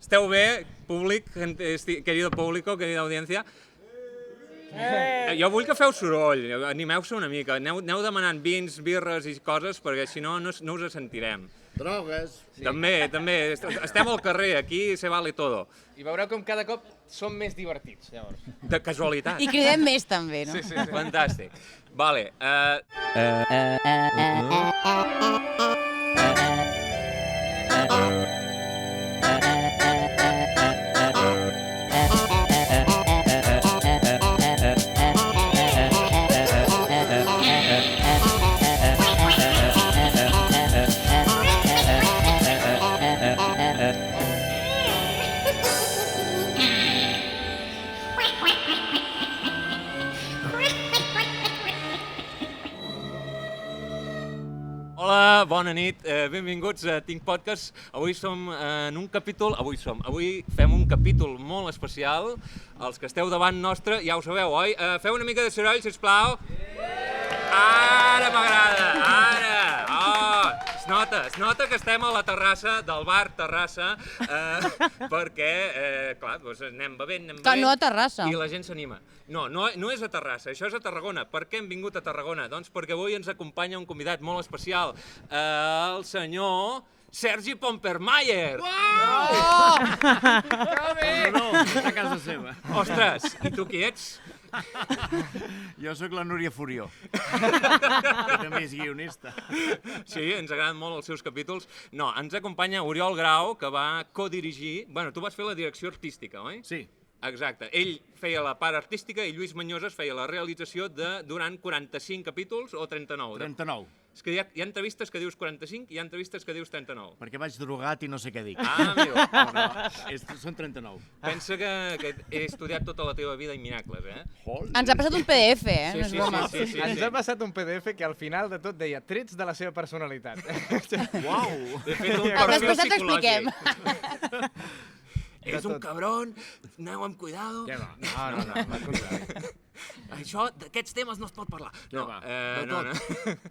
Esteu bé, públic, querido público, querida audiència? Jo vull que feu soroll, animeu-se una mica, aneu demanant vins, birres i coses, perquè si no, no us sentirem. Drogues. També, estem al carrer, aquí se vale todo. I veureu com cada cop som més divertits, llavors. De casualitat. I cridem més, també, no? Sí. Fantàstic. Vale. Hola, bona nit, benvinguts a Tinc Podcast. Avui som en un capítol, avui fem un capítol molt especial. Els que esteu davant nostre ja ho sabeu, oi? Feu una mica de soroll, sisplau. Ara m'agrada, ara! Es nota que estem a la terrassa del bar Terrassa, perquè, clar, anem bevent, Que no a Terrassa. i la gent s'anima. No és a Terrassa, això és a Tarragona. Per què hem vingut a Tarragona? Doncs perquè avui ens acompanya un convidat molt especial, el senyor Sergi Pompermayer. Oh! Que bé! No, a casa seva. Ostres, i tu qui ets? Jo sóc la Núria Furió, que també és guionista. Sí, ens agraden molt els seus capítols. No, ens acompanya Oriol Grau, que va codirigir... Bueno, tu vas fer la direcció artística, oi? Sí. Exacte. Ell feia la part artística i Lluís Mañoses feia la realització durant 45 capítols o 39? 39. És que hi ha entrevistes que dius 45 i hi ha entrevistes que dius 39. Perquè vaig drogat i no sé què dic. Amigo. Són 39. Pensa que he estudiat tota la teva vida en miracles, eh? Ens ha passat un PDF, Sí, no és broma. sí. Ens ha passat un PDF que al final de tot deia trets de la seva personalitat. Uau! He fet un El perfil després psicològic. t'expliquem. És un cabron, aneu amb cuidado. Què va? No, al contrari. Això, d'aquests temes no es pot parlar. Què va? De tot.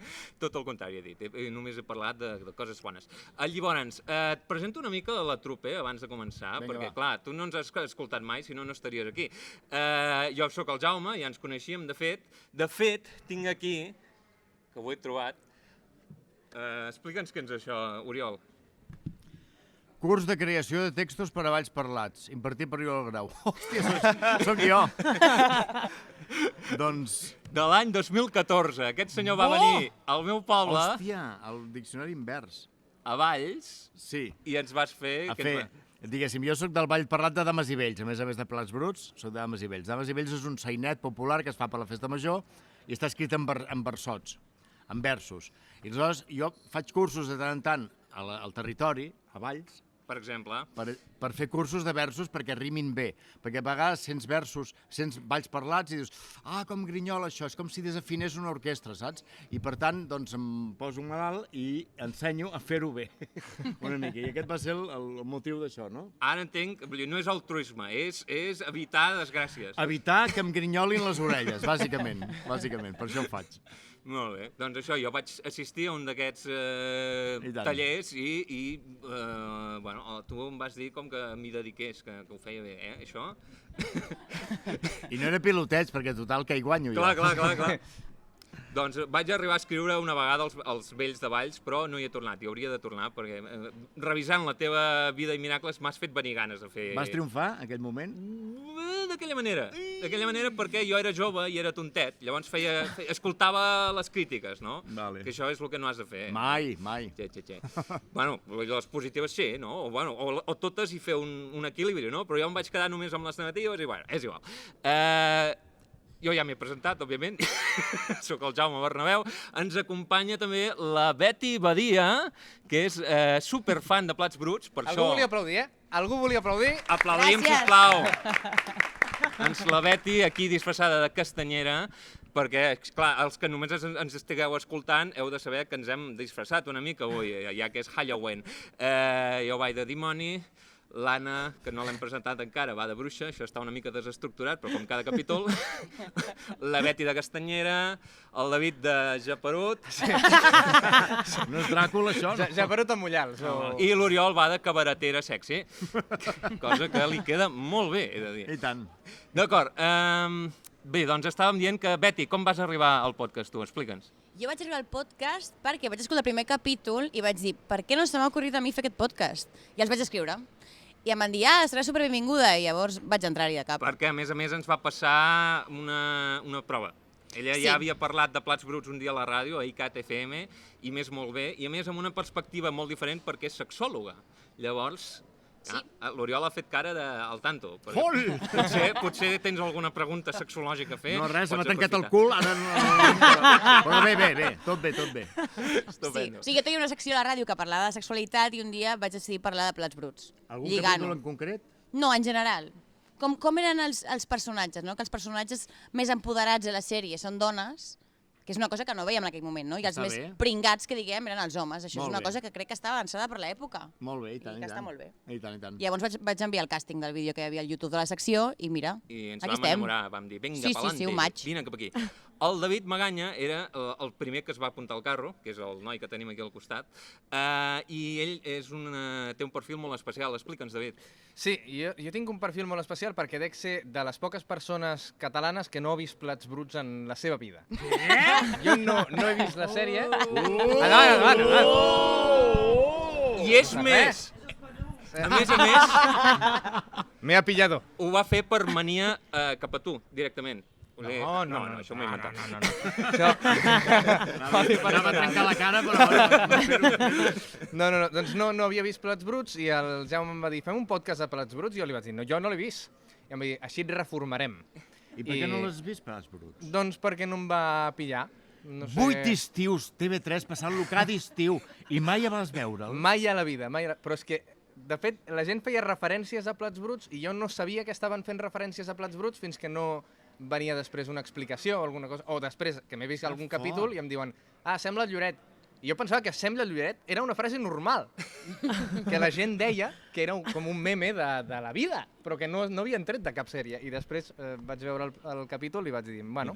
Tot el contrari he dit, només he parlat de coses bones. Llavors, et presento una mica la trupe abans de començar, Vinga, perquè va. clar, tu no ens has escoltat mai, si no, no estaries aquí. Jo sóc el Jaume, ja ens coneixíem, de fet, tinc aquí, que ho he trobat, explica'ns què és això, Oriol. Curs de creació de textos per a balls parlats, impartit per Oriol Grau. Hòstia, soc jo. Doncs... De l'any 2014, aquest senyor va venir al meu poble, Hòstia, el diccionari invers. a Valls, Sí. i ens vas fer... A fer, diguéssim, jo sóc del ball parlat de Dames i Vells, a més de plats bruts, sóc de Dames i Vells. Dames i Vells és un sainet popular que es fa per la festa major i està escrit en versots, en versos. I aleshores jo faig cursos de tant en tant al territori, a Valls, Per exemple, per fer cursos de versos perquè rimin bé. Perquè a vegades sents versos, sents balls parlats i dius com grinyola això, és com si desafinés una orquestra, saps? I per tant, doncs em poso malalt i ensenyo a fer-ho bé, una mica. I aquest va ser el motiu d'això, no? ara entenc, vull dir, no és altruisme, és evitar desgràcies. Evitar que em grinyolin les orelles, bàsicament, per això ho faig. Molt bé, doncs això, jo vaig assistir a un d'aquests I tant. tallers i bueno, tu em vas dir com que m'hi dediqués, que ho feia bé, això? I no era piloteig, perquè total que hi guanyo jo. Clar. Doncs vaig arribar a escriure una vegada els vells de Valls, però no hi he tornat, hi hauria de tornar, perquè revisant la teva vida i miracles m'has fet venir ganes de fer... Vas triomfar, en aquell moment? D'aquella manera perquè jo era jove i era tontet, llavors escoltava les crítiques, no? Vale. Que això és el que no has de fer. Mai. Xe. Bueno, les positives sí, no? O totes i fer un equilibri, no? Però jo em vaig quedar només amb les negatives i, bueno, és igual. Jo ja m'he presentat, òbviament, sóc el Jaume Bernabéu. Ens acompanya també la Betty Badia, que és superfan de Plats Bruts, per això... Algú volia aplaudir, eh? Algú volia aplaudir? Aplaudim, Gràcies. sisplau! La Betty, aquí disfressada de castanyera, perquè, clar, els que només ens estigueu escoltant heu de saber que ens hem disfressat una mica avui, ja que és Halloween. Jo vaig de dimoni, L'Anna, que no l'hem presentat encara, va de bruixa, això està una mica desestructurat, però com cada capítol. La Betty de Castanyera, el David de Japerut. Sí. No és Dràcula, això? No? Japerut amb ullals. I l'Oriol va de cabaretera sexy, cosa que li queda molt bé, he de dir. I tant. D'acord, bé, doncs estàvem dient que, Betty, com vas arribar al podcast, tu? Explica'ns. Jo vaig arribar al podcast perquè vaig escoltar el primer capítol i vaig dir, per què no se m'ha ocorrit a mi fer aquest podcast? I els vaig escriure. I em van dir, serà superbenvinguda, i llavors vaig entrar-hi de cap. Perquè, a més, ens va passar una prova. Ella ja havia parlat de plats bruts un dia a la ràdio, a ICAT FM, i més molt bé, i a més amb una perspectiva molt diferent perquè és sexòloga. Llavors, l'Oriol ha fet cara al tanto. Potser tens alguna pregunta sexològica a fer. No, res, m'ha tancat el cul, ara no... Però bé, tot bé. Estupendo. Sí, jo tenia una secció a la ràdio que parlava de sexualitat i un dia vaig decidir parlar de plats bruts. Algun capítol en concret? No, en general. Com eren els personatges, no? Que els personatges més empoderats de la sèrie són dones, que és una cosa que no veiem en aquell moment, no? I els més pringats, que diguem, eren els homes. Això és una cosa que crec que està avançada per l'època. Molt bé, i tant. I que està molt bé. I tant. I llavors vaig enviar el càsting del vídeo que hi havia al YouTube de la secció i mira, I ens aquí vam enamorar, vam dir, vinga, pa'lante, un maig. vine cap aquí. El David Maganya era el primer que es va apuntar al carro, que és el noi que tenim aquí al costat, i ell té un perfil molt especial. Explica'ns, David. Sí, jo tinc un perfil molt especial perquè dec ser de les poques persones catalanes que no ha vist plats bruts en la seva vida. Jo no he vist la sèrie. Endavant. I és més! A més, Me ha pillado. ho va fer per mania cap a tu, directament. No, això m'ho he inventat. Anava a trencar la cara, però... Doncs no havia vist plats bruts i el Jaume em va dir, fem un podcast de plats bruts, i jo li vaig dir, no, jo no l'he vist. I em va dir, així et reformarem. I per què no l'has vist, plats bruts? Doncs perquè no em va pillar. No sé... 8 estius, TV3, passant-lo cada estiu, i mai vas veure'l. Mai a la vida, però és que, de fet, la gent feia referències a plats bruts i jo no sabia que estaven fent referències a plats bruts fins que no venia després una explicació o alguna cosa, o després que m'he vist algun capítol i em diuen, sembla el Lloret. I jo pensava que sembla el Lloret era una frase normal, que la gent deia que era com un meme de la vida, però que no havien tret de cap sèrie. I després vaig veure el capítol i vaig dir, bueno,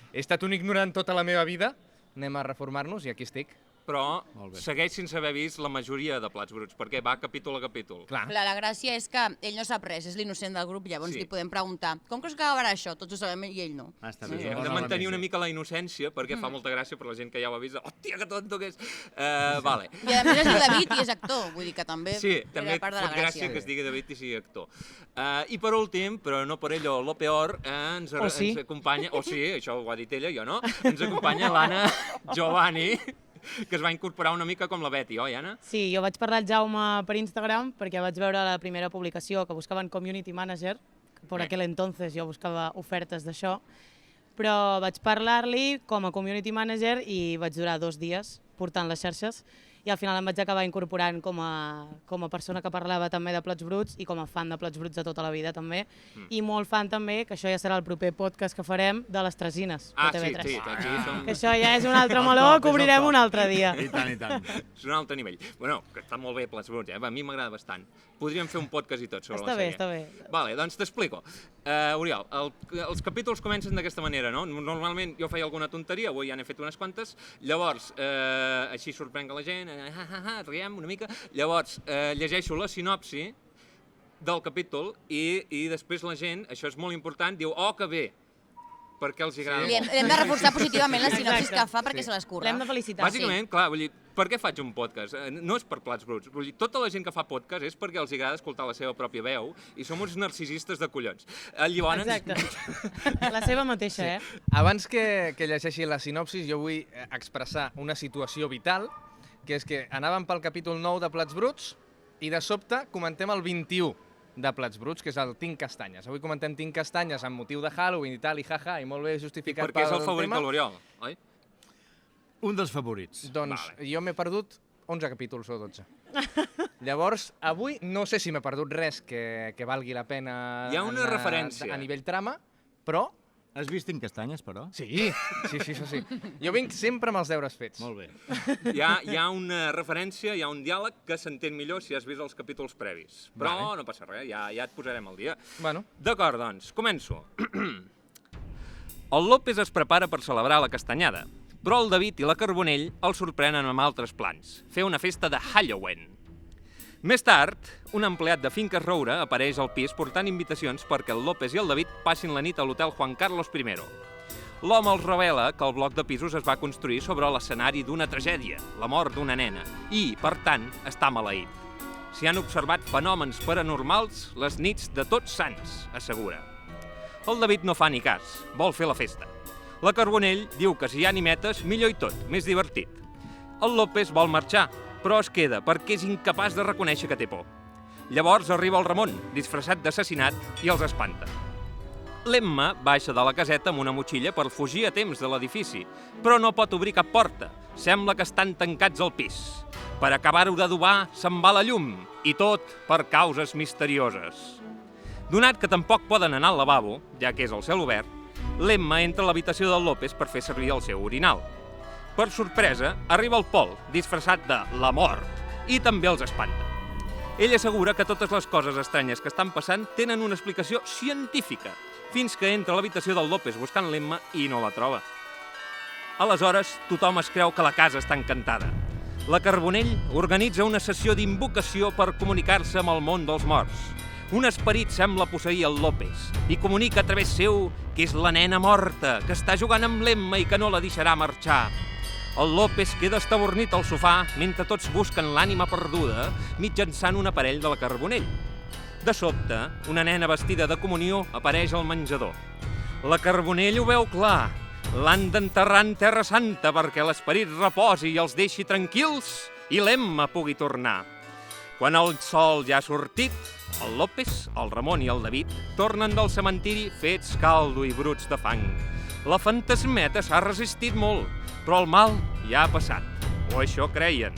he estat un ignorant tota la meva vida, anem a reformar-nos i aquí estic. Però segueix sense haver vist la majoria de plats bruts, perquè va capítol a capítol. Clar. La gràcia és que ell no sap res, és l'innocent del grup, llavors li podem preguntar, com creus que acabarà això? Tots ho sabem i ell no. Està bé. Hem de mantenir una mica la innocència, perquè fa molta gràcia per la gent que ja ho ha vist. Hòstia, que tonto que és! Vale. I a més es diu David i és actor, vull dir que també també era part de la fot gràcia que es digui David i sigui actor. I per últim, però no per ello lo peor, ens acompanya, això ho ha dit ella, jo no, ens acompanya l'Anna Giovanni, que es va incorporar una mica com la Betty, oi, Anna? Sí, jo vaig parlar al Jaume per Instagram perquè vaig veure la primera publicació que buscaven Community Manager, que per aquell entonces jo buscava ofertes d'això, però vaig parlar-li com a Community Manager i vaig durar 2 dies portant les xarxes i al final em vaig acabar incorporant com a persona que parlava també de plats bruts i com a fan de plats bruts de tota la vida també, i molt fan també, que això ja serà el proper podcast que farem, de les tresines de TV3. Sí, aquí som... Que això ja és un altre meló, que obrirem un altre dia. I tant. És un altre nivell. Bueno, que està molt bé plats bruts, a mi m'agrada bastant. Podríem fer un podcast i tot sobre la sèrie. Està bé. Vale, doncs t'explico. Oriol, els capítols comencen d'aquesta manera, no? Normalment jo feia alguna tonteria, avui ja n'he fet unes quantes, llavors així sorprenc la gent, riem una mica, llavors llegeixo la sinopsi del capítol i després la gent, això és molt important, diu, oh, que bé, perquè els agrada molt. Hem de reforçar positivament les sinopsis que fa perquè se les curra. L'hem de felicitar. Bàsicament, clar, vull dir, per què faig un podcast? No és per plats bruts. Vull dir, tota la gent que fa podcast és perquè els agrada escoltar la seva pròpia veu i som uns narcisistes de collons. Llavors... Exacte. La seva mateixa, Abans que llegeixi la sinopsis, jo vull expressar una situació vital, que és que anàvem pel capítol 9 de Plats Bruts i de sobte comentem el 21 de Plats Bruts, que és el Tinc Castanyes. Avui comentem Tinc Castanyes amb motiu de Halloween i tal, i jaja, i molt bé justificat pel tema. Perquè és el favorit de l'Oriol, oi? Un dels favorits. Doncs jo m'he perdut 11 capítols o 12. Llavors, avui no sé si m'he perdut res que valgui la pena hi ha una referència a nivell trama, però Has vist Tinc Castanyes, però? Sí. Jo vinc sempre amb els deures fets. Molt bé. Hi ha una referència, hi ha un diàleg que s'entén millor si has vist els capítols previs. Però no passa res, ja et posarem al dia. Bueno. D'acord, doncs, començo. El López es prepara per celebrar la castanyada, però el David i la Carbonell el sorprenen amb altres plans, fer una festa de Halloween. Més tard, un empleat de Finques Roure apareix al pis portant invitacions perquè el López i el David passin la nit a l'hotel Juan Carlos I. L'home els revela que el bloc de pisos es va construir sobre l'escenari d'una tragèdia, la mort d'una nena, i, per tant, està maleït. S'hi han observat fenòmens paranormals les nits de Tots Sants, assegura. El David no fa ni cas, vol fer la festa. La Carbonell diu que si hi ha animetes, millor i tot, més divertit. El López vol marxar, però es queda perquè és incapaç de reconèixer que té por. Llavors arriba el Ramon, disfressat d'assassinat, i els espanta. L'Emma baixa de la caseta amb una motxilla per fugir a temps de l'edifici, però no pot obrir cap porta. Sembla que estan tancats al pis. Per acabar-ho d'adobar, se'n va la llum, i tot per causes misterioses. Donat que tampoc poden anar al lavabo, ja que és el cel obert, l'Emma entra a l'habitació del López per fer servir el seu orinal. Per sorpresa, arriba el Pol, disfressat de la mort, i també els espanta. Ell assegura que totes les coses estranyes que estan passant tenen una explicació científica, fins que entra a l'habitació del López buscant l'Emma i no la troba. Aleshores, tothom es creu que la casa està encantada. La Carbonell organitza una sessió d'invocació per comunicar-se amb el món dels morts. Un esperit sembla posseir el López i comunica a través seu que és la nena morta, que està jugant amb l'Emma i que no la deixarà marxar. El López queda estabornit al sofà mentre tots busquen l'ànima perduda mitjançant un aparell de la Carbonell. De sobte, una nena vestida de comunió apareix al menjador. La Carbonell ho veu clar. L'han d'enterrar en Terra Santa perquè l'esperit reposi i els deixi tranquils i l'Emma pugui tornar. Quan el sol ja ha sortit, el López, el Ramon i el David tornen del cementiri fets caldo i bruts de fang. La fantasmeta s'ha resistit molt, però el mal ja ha passat, o això creien.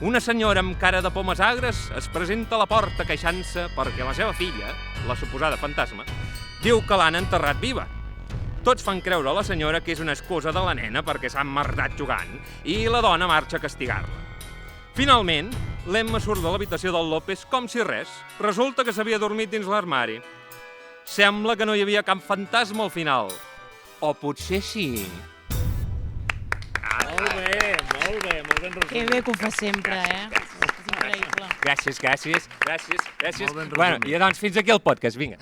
Una senyora amb cara de pomes agres es presenta a la porta queixant-se perquè la seva filla, la suposada fantasma, diu que l'han enterrat viva. Tots fan creure a la senyora que és una excusa de la nena perquè s'ha emmerdat jugant i la dona marxa a castigar-la. Finalment, l'Emma surt de l'habitació del López com si res. Resulta que s'havia dormit dins l'armari. Sembla que no hi havia cap fantasma al final. O potser sí. Molt ben resumit. Que bé que ho fa sempre, És increïble. Gràcies. Molt ben Bueno, resumit. i doncs fins aquí el podcast, vinga.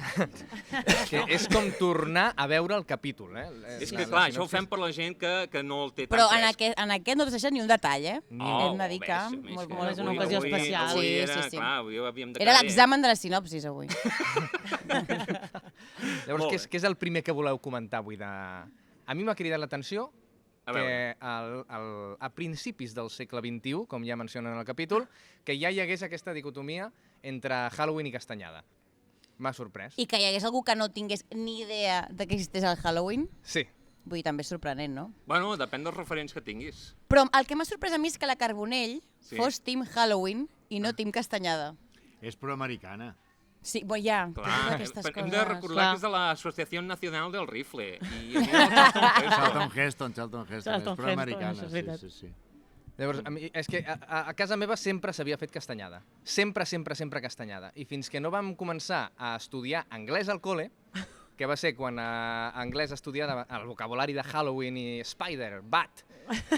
Que és com tornar a veure el capítol, És que clar, això ho fem per la gent que no el té tan Però fresc. en aquest no t'has deixat ni un detall, Oh, Hem de dir que ves, molt és una ocasió especial. Avui Sí, era, sí. clar, avui havíem de Era quedar bé. l'examen de la sinopsis, avui. Llavors, Molt bé. què és el primer que voleu comentar avui? A mi m'ha cridat l'atenció A que a principis del segle XXI, com ja mencionen en el capítol, que ja hi hagués aquesta dicotomia entre Halloween i castanyada. M'ha sorprès. I que hi hagués algú que no tingués ni idea de que existeix el Halloween, Sí. vull dir, també és sorprenent, no? Bueno, depèn dels referents que tinguis. Però el que m'ha sorprès a mi és que la Carbonell Sí. fos team Halloween i no team castanyada. És proamericana. Sí, bueno, ja, Clar, totes aquestes hem coses. de recordar Clar. que és de l'Associació Nacional del Rifle. I a mi el Charlton Heston. Charlton És Heston, proamericana. això és veritat. Sí. Llavors, a mi, és que a casa meva sempre s'havia fet castanyada. Sempre castanyada. I fins que no vam començar a estudiar anglès al col·le, que va ser quan a anglès estudiava el vocabulari de Halloween i Spider, Bat,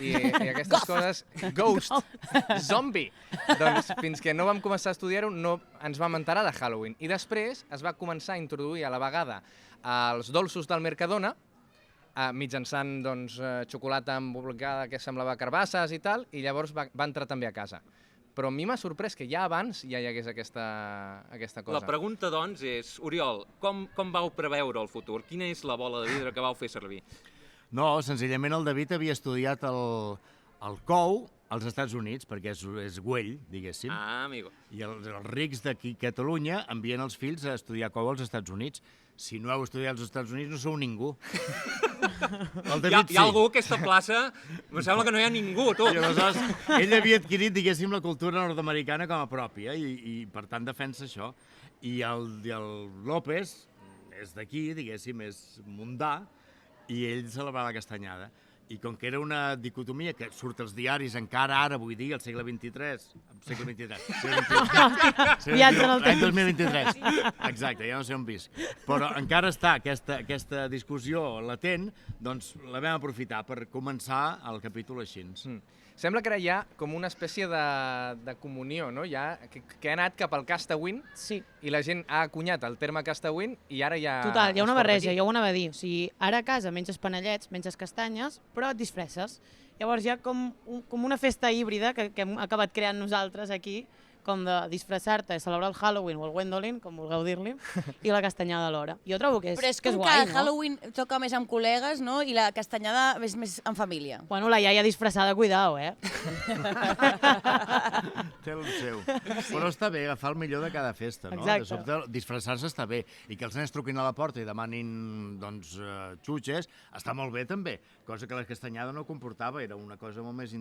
i aquestes coses, Ghost, Zombie. Doncs fins que no vam començar a estudiar-ho no ens vam enterar de Halloween. I després es va començar a introduir a la vegada els dolços del Mercadona, mitjançant doncs, xocolata embolcada que semblava carbasses i tal, i llavors va entrar també a casa. Però a mi m'ha sorprès que ja abans ja hi hagués aquesta cosa. La pregunta, doncs, és, Oriol, com vau preveure el futur? Quina és la bola de vidre que vau fer servir? No, senzillament el David havia estudiat el COU als Estats Units, perquè és güell, diguéssim. Ah, amigo. I els rics d'aquí a Catalunya envien els fills a estudiar COU als Estats Units. Si no heu estudiat als Estats Units, no sou ningú. El David Hi ha algú a aquesta plaça? Em sembla que no hi ha ningú, tu. I aleshores, ell havia adquirit, diguéssim, la cultura nord-americana com a pròpia i per tant defensa això. I el López és d'aquí, diguéssim, és mundà, i ell celebrava la castanyada. I com que era una dicotomia que surt als diaris encara ara, vull dir, al segle XXIII, Viatge en el l'any temps. 2023, exacte, ja no sé on visc, però encara està aquesta discussió latent, doncs la vam aprofitar per començar el capítol així. Sembla que ara hi ha com una espècie de comunió, no? Que ha anat cap al Castawin Sí. i la gent ha acunyat el terme Castawin i ara ja... Total, hi ha una es porta barreja, aquí. jo ho anava a dir. O sigui, ara a casa menges panellets, menges castanyes, però et disfresses. Llavors hi ha com una festa híbrida que hem acabat creant nosaltres aquí, com de disfressar-te, celebrar el Halloween o el Gwendolyn, com vulgueu dir-li, i la castanyada alhora. Jo trobo que és, Però és que és com guai, que no? Halloween toca més amb col·legues, no? I la castanyada és més en família. Bueno, la iaia disfressada, cuidao, eh? Té el seu. Però està bé agafar el millor de cada festa, no? Exacte. De sobte, disfressar-se està bé. I que els nens truquin a la porta i demanin, doncs, xutxes, està molt bé també. Cosa que la castanyada no comportava, era una cosa molt més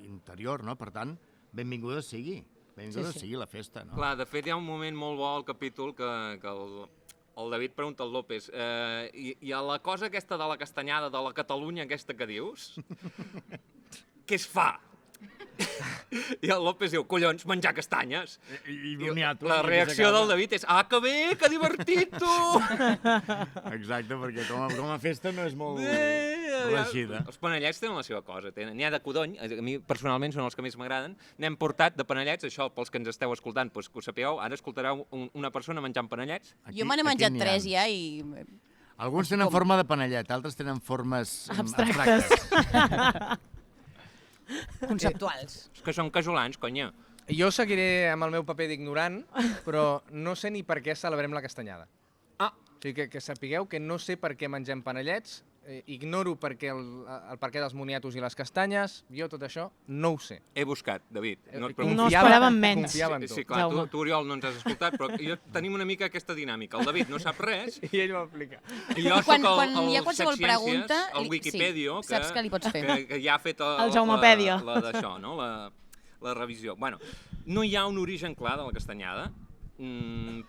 interior, no? Per tant, benvinguda sigui. Benvinguda sigui la festa, no? Clar, de fet hi ha un moment molt bo al capítol que el David pregunta al López i a la cosa aquesta de la castanyada, de la Catalunya aquesta que dius, què es fa? I el López diu, collons, menjar castanyes. I La reacció del David és, ah, que bé, que divertit, tu! Exacte, perquè com a festa no és molt reeixida. Els panellets tenen la seva cosa. N'hi ha de codony, a mi personalment són els que més m'agraden. N'hem portat de panellets, això pels que ens esteu escoltant, doncs que ho sapigueu, ara escoltareu una persona menjant panellets. Jo me n'he menjat 3 ja i... Alguns tenen forma de panellet, altres tenen formes Abstractes. conceptuals. És que són casolans, conya. Jo seguiré amb el meu paper d'ignorant, però no sé ni per què celebrem la castanyada. Ah, O sigui, que sapigueu que no sé per què mengem panellets, ignoro per què el per què dels moniatos i les castanyes, jo tot això no ho sé. he buscat, David. No et No preguntis. esperàvem menys. Confiava en tu. Sí, clar, Jaume. tu, Oriol, no ens has escoltat, però tenim una mica aquesta dinàmica. El David no sap res, I ell m'ho explica. i jo Quan soc hi ha qualsevol Setciències, pregunta, el Wikipedia, sí, saps que li pots fer. que ja ha fet El Jaumepèdia. la d'això, no? La revisió. Bueno, no hi ha un origen clar de la castanyada,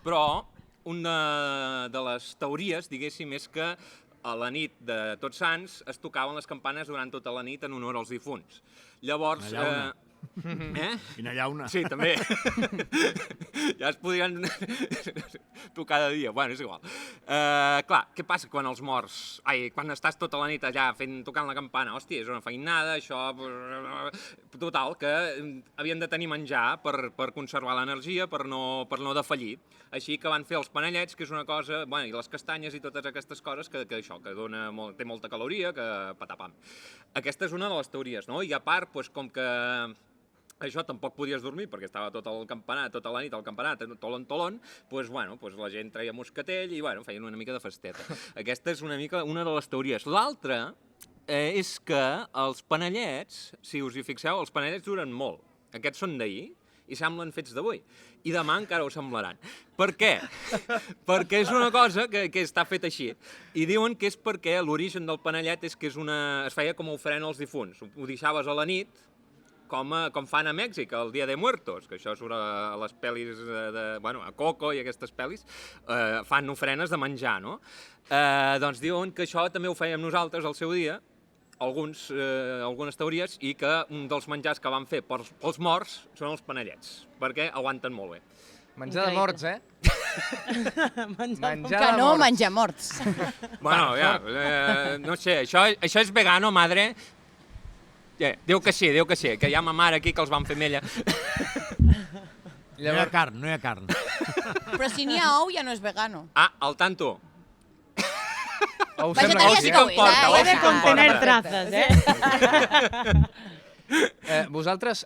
però una de les teories, diguéssim, és que a la nit de Tots Sants es tocaven les campanes durant tota la nit en honor als difunts. Llavors... Una llauna. I una llauna. Sí, també. Ja es podrien tocar de dia. Bueno, és igual. Clar, què passa quan els morts... quan estàs tota la nit allà tocant la campana? Hòstia, és una feinada, això... Total, que havien de tenir menjar per conservar l'energia, per no defallir. Així que van fer els panellets, que és una cosa... Bueno, i les castanyes i totes aquestes coses que això, que té molta caloria, que patapam. Aquesta és una de les teories, no? I a part, doncs, com que això tampoc podies dormir perquè estava tot el campanar, tota la nit al campanar, tolon, doncs la gent treia moscatell i feien una mica de festeta. Aquesta és una mica una de les teories. L'altra és que els panellets, si us hi fixeu, els panellets duren molt. Aquests són d'ahir i semblen fets d'avui. I demà encara ho semblaran. Per què? Perquè és una cosa que està feta així. I diuen que és perquè l'origen del panellet és que es feia com a ofrena als difunts. Ho deixaves a la nit, com fan a Mèxic, el Dia de Muertos, que això surt a les pel·lis a Coco i aquestes pel·lis, fan ofrenes de menjar, no? Doncs diuen que això també ho fèiem nosaltres al seu dia, algunes teories, i que un dels menjars que van fer pels morts són els panellets, perquè aguanten molt bé. Menjar de morts, eh? Menjar Que de no morts. menjar morts. Bueno, ja, no sé, això és vegano, madre? Diu que sí, que hi ha ma mare aquí que els van fer mella. No hi ha carn, no hi ha carn. Però si n'hi ha ou ja no és vegano. Ah, al tanto. Ou Vegetarià sembla que sí sí, que ho és, comporta, eh? Puede sí, contener comporta. trazas, eh? Vosaltres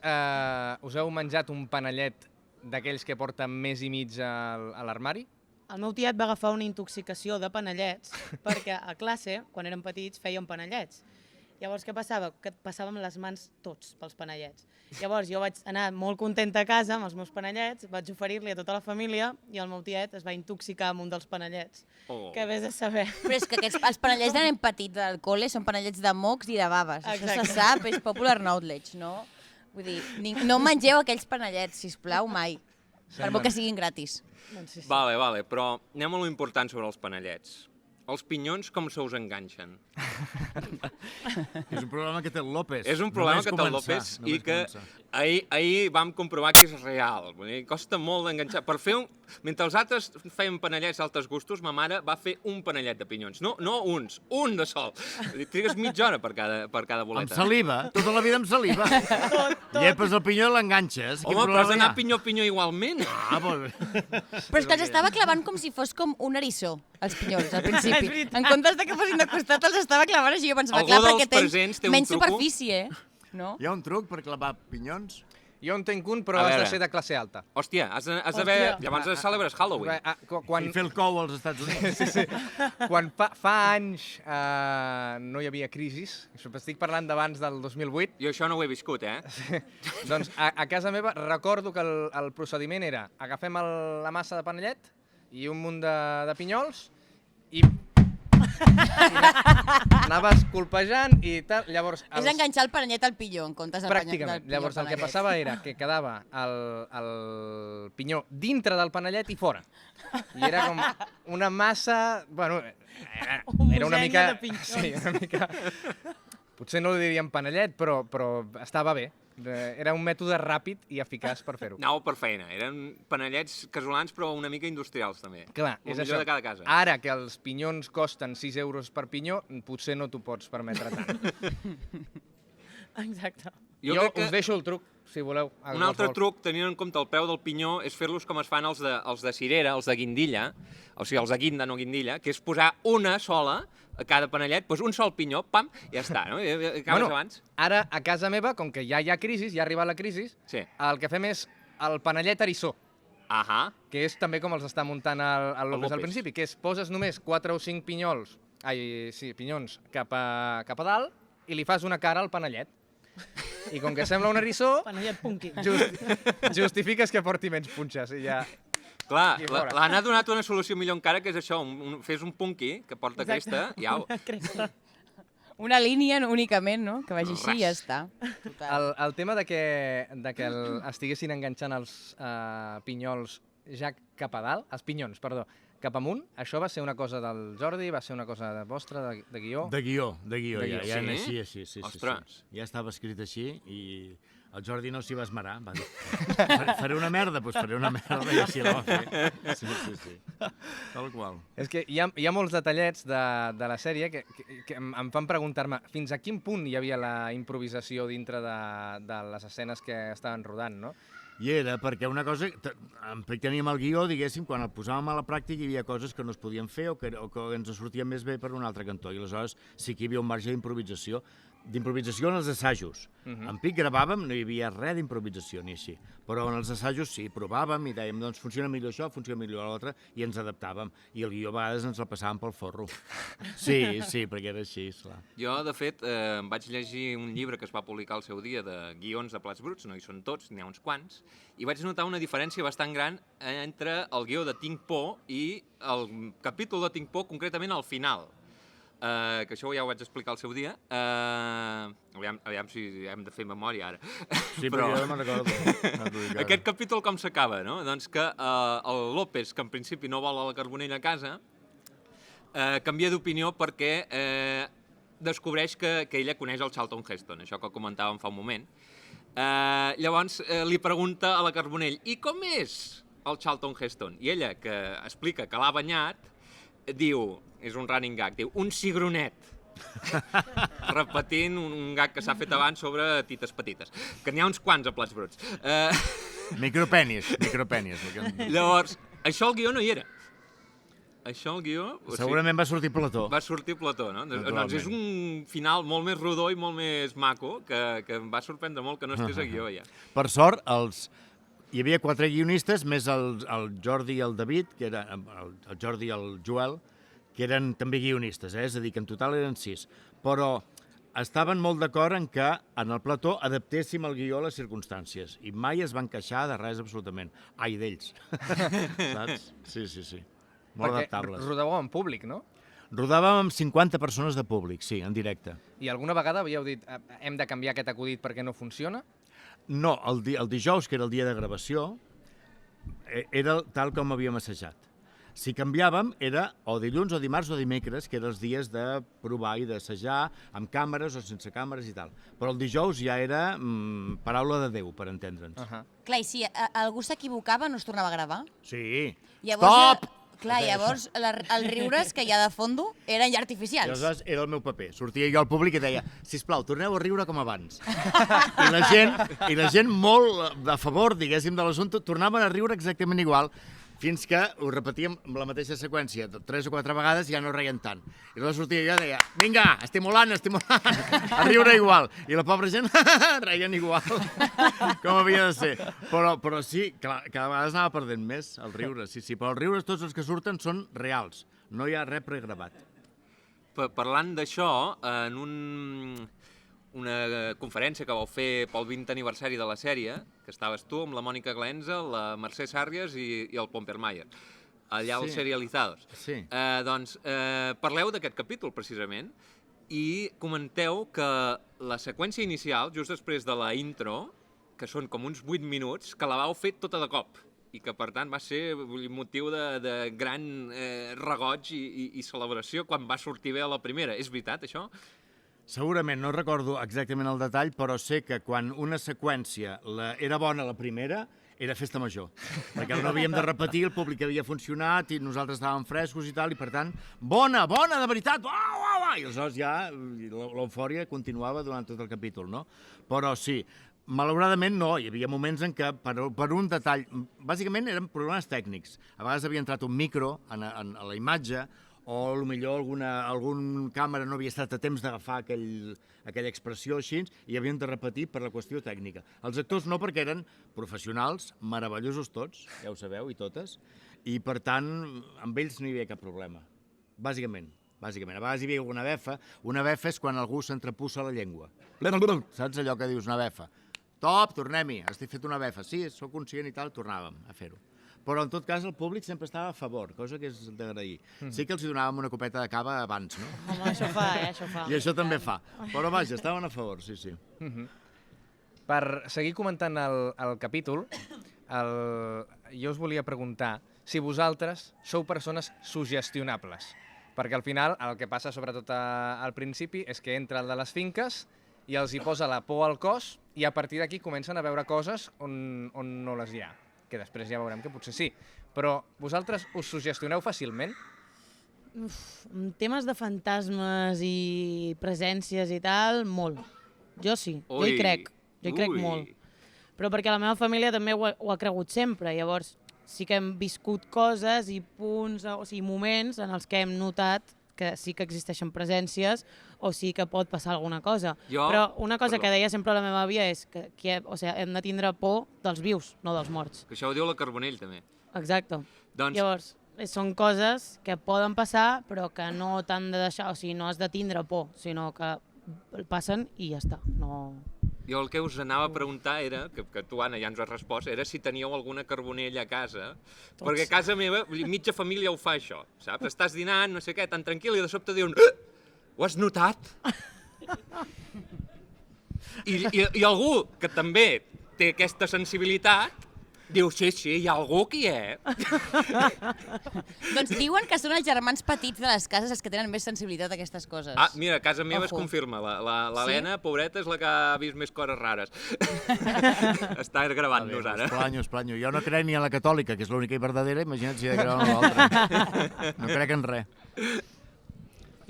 us heu menjat un panellet d'aquells que porten mes i mig a l'armari? El meu tiet va agafar una intoxicació de panellets perquè a classe, quan érem petits, fèiem panellets. Llavors, què passava? Que passàvem les mans tots pels panellets. Llavors, jo vaig anar molt contenta a casa amb els meus panellets, vaig oferir-li a tota la família i el meu tiet es va intoxicar amb un dels panellets. Oh. Que vés a saber. Però és que els panellets de nen petit del col·le són panellets de mocs i de baves. Això Exacte. se sap, és popular knowledge, no? Vull dir, no mengeu aquells panellets, sisplau, mai. Per molt que siguin gratis. Doncs sí. Vale, però anem a lo important sobre els panellets. Els pinyons com se us enganxen? És un problema que té el López. És un problema Només que té el començar, López i només que començar. ahir vam comprovar que és real. Vull dir, costa molt d'enganxar. Per fer mentre els altres feien panellets d'altres gustos, ma mare va fer un panellet de pinyons. No uns, un de sol. Vull dir, trigues mitja hora per cada Amb boleta. saliva, tota la vida amb saliva. Llepes el pinyó i l'enganxes. Home, però has d'anar pinyó igualment. Molt bé. Però és que els estava clavant com si fos com un eriçó, els pinyons, al principi. En comptes de que fossin de costat, els estava clavant així. Jo pensava, Algú clar, dels perquè presents té tens un menys truco? superfície, no? Hi ha un truc per clavar pinyons? Jo en tenc un, però A has veure. de ser de classe alta. Hòstia, has d'haver... Hòstia. Llavors celebres Halloween. Quan, I fer el cou als Estats Units. quan fa anys no hi havia crisis, estic parlant d'abans del 2008, Jo això no ho he viscut, eh? doncs a casa meva recordo que el procediment era agafem la massa de panellet i un munt de pinyols i anaves colpejant i tal. Llavors, És enganxar el panellet al pinyó, en comptes del pràcticament. Llavors el que passava era que quedava el pinyó dintre del panellet i fora. I era com una massa... Bueno, era una mica... de pinyons. Sí, una mica... Potser no li diríem panellet, però estava bé. Era un mètode ràpid i eficaç per fer-ho. Anava per feina. Eren panellets casolans, però una mica industrials, també. Clar, El és millor això. de cada casa. Ara que els pinyons costen 6 euros per pinyó, potser no t'ho pots permetre tant. Exacte. Jo us deixo el truc, si voleu. Un altre truc, tenint en compte el preu del pinyó, és fer-los com es fan els de cirera, els de guindilla, o sigui, els de guinda, no guindilla, que és posar una sola a cada panellet, doncs un sol pinyó, pam, i ja està, no? I acabes abans. Ara, a casa meva, com que ja hi ha crisi, ja ha arribat la crisi, Sí. el que fem és el panellet eriçó, Ahà. que és també com els està muntant el López al López. principi, que és poses només 4 o 5 pinyons cap a dalt i li fas una cara al panellet. I com que sembla un eriçó, Panellet punky. justifiques que porti menys punxes i ja... Clar, I fora. l'Anna ha donat una solució millor encara, que és això, fes un punky que porta cresta i au. Una cresta. Una línia únicament, no? Que vagi així i ja està. El tema de que estiguessin enganxant els pinyols ja cap a dalt, els pinyons, perdó, cap amunt, això va ser una cosa del Jordi, va ser una cosa vostra, de guió? De guió, ja Sí? naixia així, sí. Ostres. Ja estava escrit així i el Jordi no s'hi va esmerar, va dir, faré una merda, doncs faré una merda, i així la va fer. Sí. Tal qual. És que hi ha molts detallets de la sèrie que em fan preguntar-me fins a quin punt hi havia la improvisació dintre de les escenes que estaven rodant, no? I era perquè una cosa, teníem el guió, diguéssim, quan el posàvem a la pràctica hi havia coses que no es podien fer o que ens sortien més bé per un altre cantó, i aleshores sí que hi havia un marge d'improvisació en els assajos. En Pic gravàvem, no hi havia res d'improvisació ni així, però en els assajos sí, provàvem i dèiem, doncs funciona millor això, funciona millor l'altre, i ens adaptàvem, i el guió a vegades ens el passàvem pel forro. Sí, perquè era així, esclar. Jo, de fet, em vaig llegir un llibre que es va publicar al seu dia de guions de plats bruts, no hi són tots, n'hi ha uns quants, i vaig notar una diferència bastant gran entre el guió de Tinc por i el capítol de Tinc por, concretament al final. Que això ja ho vaig explicar al seu dia. Aviam si hem de fer memòria ara. Sí, però jo no me'n recordo. Aquest capítol com s'acaba, no? Doncs que el López, que en principi no vol a la Carbonell a casa, canvia d'opinió perquè descobreix que ella coneix el Charlton Heston, això que comentàvem fa un moment. Llavors li pregunta a la Carbonell, i com és el Charlton Heston? I ella, que explica que l'ha banyat, diu, és un running gag, diu, un cigronet. Repetint un gag que s'ha fet abans sobre tites petites, que n'hi ha uns quants a plats bruts. Micropenis. Llavors, això al guió no hi era. Això al guió... Segurament va sortir Plató. Va sortir Plató, no? Naturalment. Doncs és un final molt més rodó i molt més maco, que em va sorprendre molt que no estés a guió, ja. Per sort, hi havia 4 guionistes, més el Jordi i el David, que era el Jordi i el Joel, que eren també guionistes, és a dir, que en total eren 6. Però estaven molt d'acord en que en el plató adaptéssim el guió a les circumstàncies i mai es van queixar de res absolutament. Ai, d'ells. Saps? Sí. Molt adaptables. Perquè rodàveu en públic, no? Rodàvem amb 50 persones de públic, sí, en directe. I alguna vegada havíeu dit hem de canviar aquest acudit perquè no funciona? No, el dijous, que era el dia de gravació, era tal com havíem assajat. Si canviàvem, era o dilluns o dimarts o dimecres, que eren els dies de provar i d'assajar, amb càmeres o sense càmeres i tal. Però el dijous ja era paraula de Déu, per entendre'ns. Clar, i si algú s'equivocava, no es tornava a gravar? Sí. Llavors, clar, llavors els riures que hi ha de fondo eren ja I artificials. aleshores era el meu paper. Sortia jo al públic i deia, sisplau, torneu a riure com abans. I la gent molt a favor, diguéssim, de l'assumpte, tornaven a riure exactament igual, fins que ho repetíem amb la mateixa seqüència 3 o 4 vegades i ja no reien tant. I llavors sortia jo i deia, vinga, estimulant, a riure igual. I la pobra gent reien igual, com havia de ser. Però sí, clar, cada vegada anava perdent més el riure, sí, però els riures tots els que surten són reals, no hi ha res pregravat. Parlant d'això, en una conferència que vau fer pel 20 aniversari de la sèrie, que estaves tu amb la Mònica Glenza, la Mercè Sàrries i el Pompermayer, allà als Serializados. Sí. Doncs parleu d'aquest capítol, precisament, i comenteu que la seqüència inicial, just després de la intro, que són com uns 8 minuts, que la vau fer tota de cop, i que, per tant, va ser motiu de gran regoig i celebració quan va sortir bé a la primera. És veritat, això? Segurament, no recordo exactament el detall, però sé que quan una seqüència era bona la primera, era festa major. Perquè no havíem de repetir, el públic havia funcionat i nosaltres estàvem frescos i tal, i per tant, bona, de veritat, uau! I aleshores ja l'eufòria continuava durant tot el capítol, no? Però sí, malauradament no, hi havia moments en què per un detall, bàsicament eren problemes tècnics. A vegades havia entrat un micro a la imatge, o potser algun càmera no havia estat a temps d'agafar aquella expressió així i havien de repetir per la qüestió tècnica. Els actors no, perquè eren professionals, meravellosos tots, ja ho sabeu, i totes, i per tant, amb ells no hi havia cap problema, bàsicament. A vegades hi havia alguna befa. Una befa és quan algú s'entrepussa la llengua. Saps allò que dius, una befa? Top, tornem-hi, estic fet una befa. Sí, sóc conscient i tal, tornàvem a fer-ho. Però, en tot cas, el públic sempre estava a favor, cosa que és d'agrair. Sí que els donàvem una copeta de cava abans, no? Home, això fa, això fa. I això també fa. Però, vaja, estaven a favor, sí. Per seguir comentant el capítol, jo us volia preguntar si vosaltres sou persones sugestionables. Perquè al final el que passa, sobretot al principi, és que entra el de les finques i els hi posa la por al cos i a partir d'aquí comencen a veure coses on no les hi ha. Que després ja veurem que potser sí. Però vosaltres us sugestioneu fàcilment? Temes de fantasmes i presències i tal, molt. Jo sí, jo hi crec molt. Però perquè la meva família també ho ha cregut sempre, llavors sí que hem viscut coses i punts, o sigui, moments en els que hem notat que sí que existeixen presències o sí que pot passar alguna cosa. Però una cosa que deia sempre la meva àvia és que hem de tindre por dels vius, no dels morts. Que això ho diu la Carbonell, també. Exacte. Llavors, són coses que poden passar, però que no t'han de deixar, o sigui, no has de tindre por, sinó que passen i ja està. Jo el que us anava a preguntar era, que tu, Anna, ja ens has respost, era si teníeu alguna carbonella a casa, perquè a casa meva, mitja família ho fa, això, saps? Estàs dinant, no sé què, tan tranquil, i de sobte diuen, ho has notat? I algú que també té aquesta sensibilitat, diu, sí, hi ha algú aquí, Doncs diuen que són els germans petits de les cases els que tenen més sensibilitat a aquestes coses. Ah, mira, a casa meva es confirma. L'Helena, pobreta, és la que ha vist més coses rares. Està gravant-nos ara. Esplanyo. Jo no crec ni a la catòlica, que és l'única i verdadera, imagina't si he de gravar amb l'altra. No crec en res.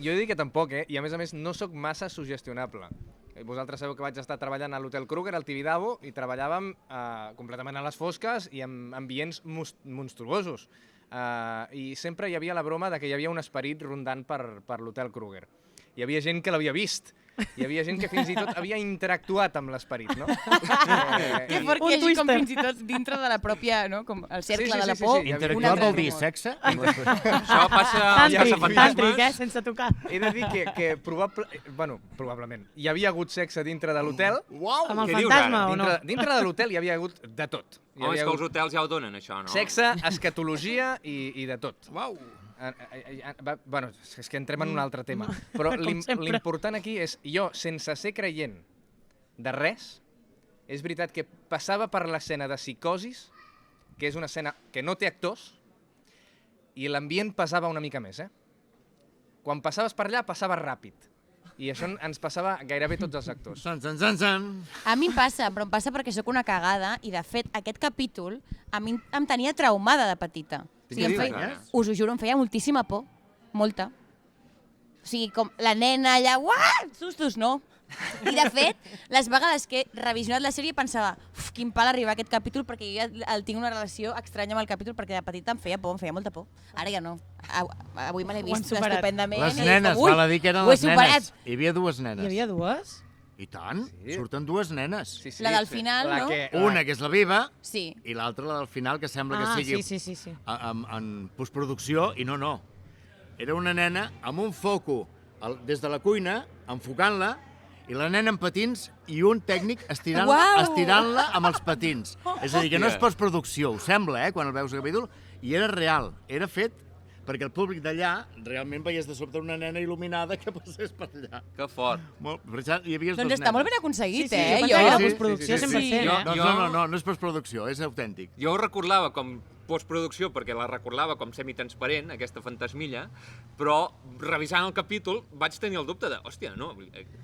Jo he dit que tampoc, i a més no sóc massa sugestionable. Vosaltres sabeu que vaig estar treballant a l'Hotel Kruger, al Tibidabo, i treballàvem completament a les fosques i amb ambients monstruosos. I sempre hi havia la broma de que hi havia un esperit rondant per l'Hotel Kruger. Hi havia gent que l'havia vist. Hi havia gent que fins i tot havia interactuat amb l'esperit, no? Que fort que hi hagi com fins i tot dintre de la pròpia, no? Com el cercle de la por. Interactuat vol dir sexe? Això passa a Tàntric, sense tocar. He de dir que probablement hi havia hagut sexe dintre de l'hotel. Amb el fantasma o no? Dintre de l'hotel hi havia hagut de tot. Home, és que els hotels ja ho donen, això, no? Sexe, escatologia i de tot. Uau! Bueno, és que entrem en un altre tema. Però l'important aquí és, jo, sense ser creient de res, és veritat que passava per l'escena de psicosis que és una escena que no té actors, i l'ambient passava una mica més, Quan passaves per allà, passava ràpid. I això ens passava gairebé tots els actors. A mi em passa, però em passa perquè sóc una cagada i, de fet, aquest capítol a mi em tenia traumada de petita. O sigui, us ho juro, em feia moltíssima por. Molta. O sigui, com la nena allà, uah, sustos, no. I, de fet, les vegades que he revisionat la sèrie pensava quin pal arribar a aquest capítol, perquè jo ja tinc una relació estranya amb el capítol, perquè de petita em feia por, em feia molta por. Ara ja no. Avui me l'he vist estupendament. Les nenes, val a dir que eren les nenes. Hi havia dues nenes. Hi havia dues? I tant, surten dues nenes. La del final, no? Una, que és la viva, sí, i l'altra, la del final, que sembla que sigui sí. en postproducció, i no. Era una nena amb un foco des de la cuina, enfocant-la, i la nena amb patins i un tècnic estirant-la amb els patins. És a dir, que no és postproducció, ho sembla, quan el veus a capítol, i era real, era fet perquè el públic d'allà realment veies de sobte una nena il·luminada que passés per allà. Que fort. Doncs està molt ben aconseguit, jo pensava que era postproducció 100%. No és postproducció, és autèntic. Jo ho recordava com postproducció perquè la recordava com semitransparent, aquesta fantasmilla, però revisant el capítol vaig tenir el dubte de, hòstia, no,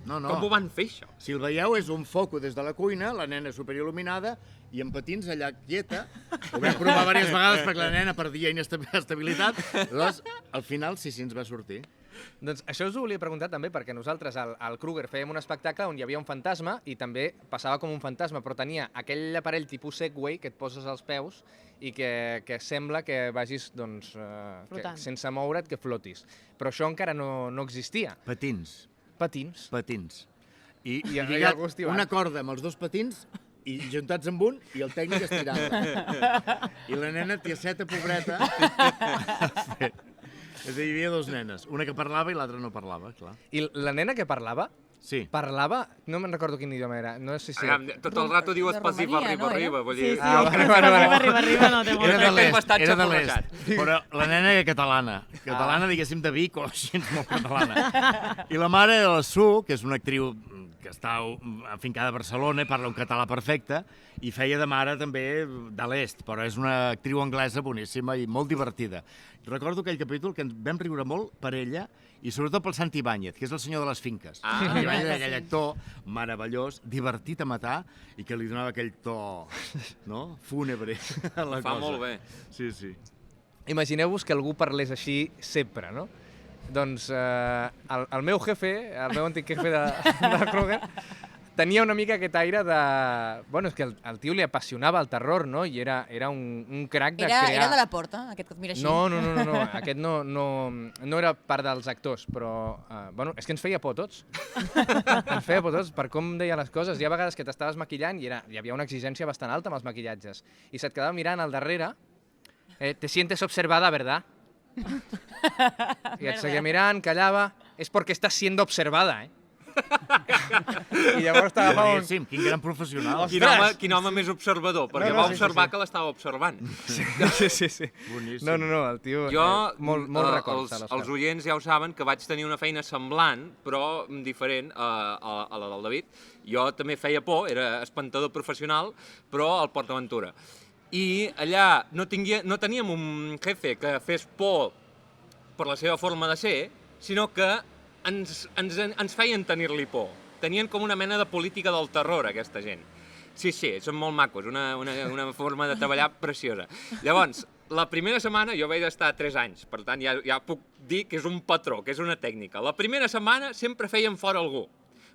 com ho van fer això? Si el veieu és un foco des de la cuina, la nena superil·luminada i amb patins allà quieta. Ho vam provar diverses vegades perquè la nena perdia estabilitat. Llavors, al final sí ens va sortir. Doncs això us ho volia preguntar també, perquè nosaltres al Kruger fèiem un espectacle on hi havia un fantasma i també passava com un fantasma, però tenia aquell aparell tipus Segway que et poses als peus i que sembla que vagis sense moure't, que flotis. Però això encara no existia. Patins. I lligat una corda amb els dos patins i juntats amb un i el tècnic estirant-la. I la nena, tiaseta, pobreta... És a dir, hi havia dues nenes, una que parlava i l'altra no parlava, clar. I la nena que parlava? Sí. Parlava? No me'n recordo quin idioma era. No sé si... Tot el rato diu espaciva, arriba. Sí. Arriba no té molt. Era de l'est, però la nena era catalana. Catalana, diguéssim, de Vic o així, molt catalana. I la mare era la Su, que és una actriu que està afincada a Barcelona, parla un català perfecte, i feia de mare també de l'est, però és una actriu anglesa boníssima i molt divertida. Recordo aquell capítol que ens vam riure molt per ella, i sobretot pel Santi Ibáñez, que és el senyor de les finques. Santi Ibáñez, aquell actor meravellós, divertit a matar, i que li donava aquell to, fúnebre a la cosa. Fa molt bé. Sí. Imagineu-vos que algú parlés així sempre, no? Doncs el meu jefe, el meu antic jefe de Kruger, tenia una mica aquest aire de... Bueno, és que el tio li apassionava el terror, no? I era un crac de crear... Era de la Porta, aquest que et mira així? No. Aquest no era part dels actors, però... Bueno, és que ens feia por a tots. Ens feia por a tots per com deia les coses. Hi ha vegades que t'estaves maquillant i hi havia una exigència bastant alta amb els maquillatges. I se't quedava mirant al darrere. Te sientes observada, ¿verdad? I et seguia mirant, callava. És perquè estàs siendo observada, I llavors t'agafava un... Quin gran professional. Quin home més observador, perquè va observar que l'estava observant. Sí. Boníssim. No, el tio... Molt records. Els oients ja ho saben que vaig tenir una feina semblant, però diferent a la del David. Jo també feia por, era espantador professional, però al PortAventura. I allà no teníem un jefe que fes por per la seva forma de ser, sinó que ens feien tenir-li por. Tenien com una mena de política del terror, aquesta gent. Sí, són molt macos, una forma de treballar preciosa. Llavors, la primera setmana jo vaig estar 3 anys, per tant ja puc dir que és un patró, que és una tècnica. La primera setmana sempre feien fora algú,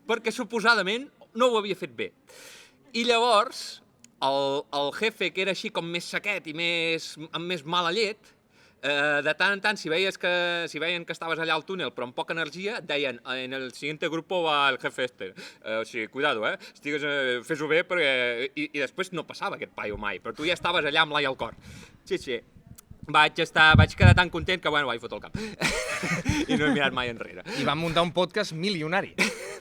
perquè suposadament no ho havia fet bé. I llavors, el jefe, que era així com més sequet i amb més mala llet, de tant en tant, si veien que estaves allà al túnel però amb poca energia, et deien, en el siguiente grupo va el jefe este. O sigui, cuidado, fes-ho bé, perquè... I després no passava aquest paio mai, però tu ja estaves allà amb l'ai al cor. Sí. Vaig quedar tan content que, vaig fotre el cap. I no he mirat mai enrere. I vam muntar un podcast milionari.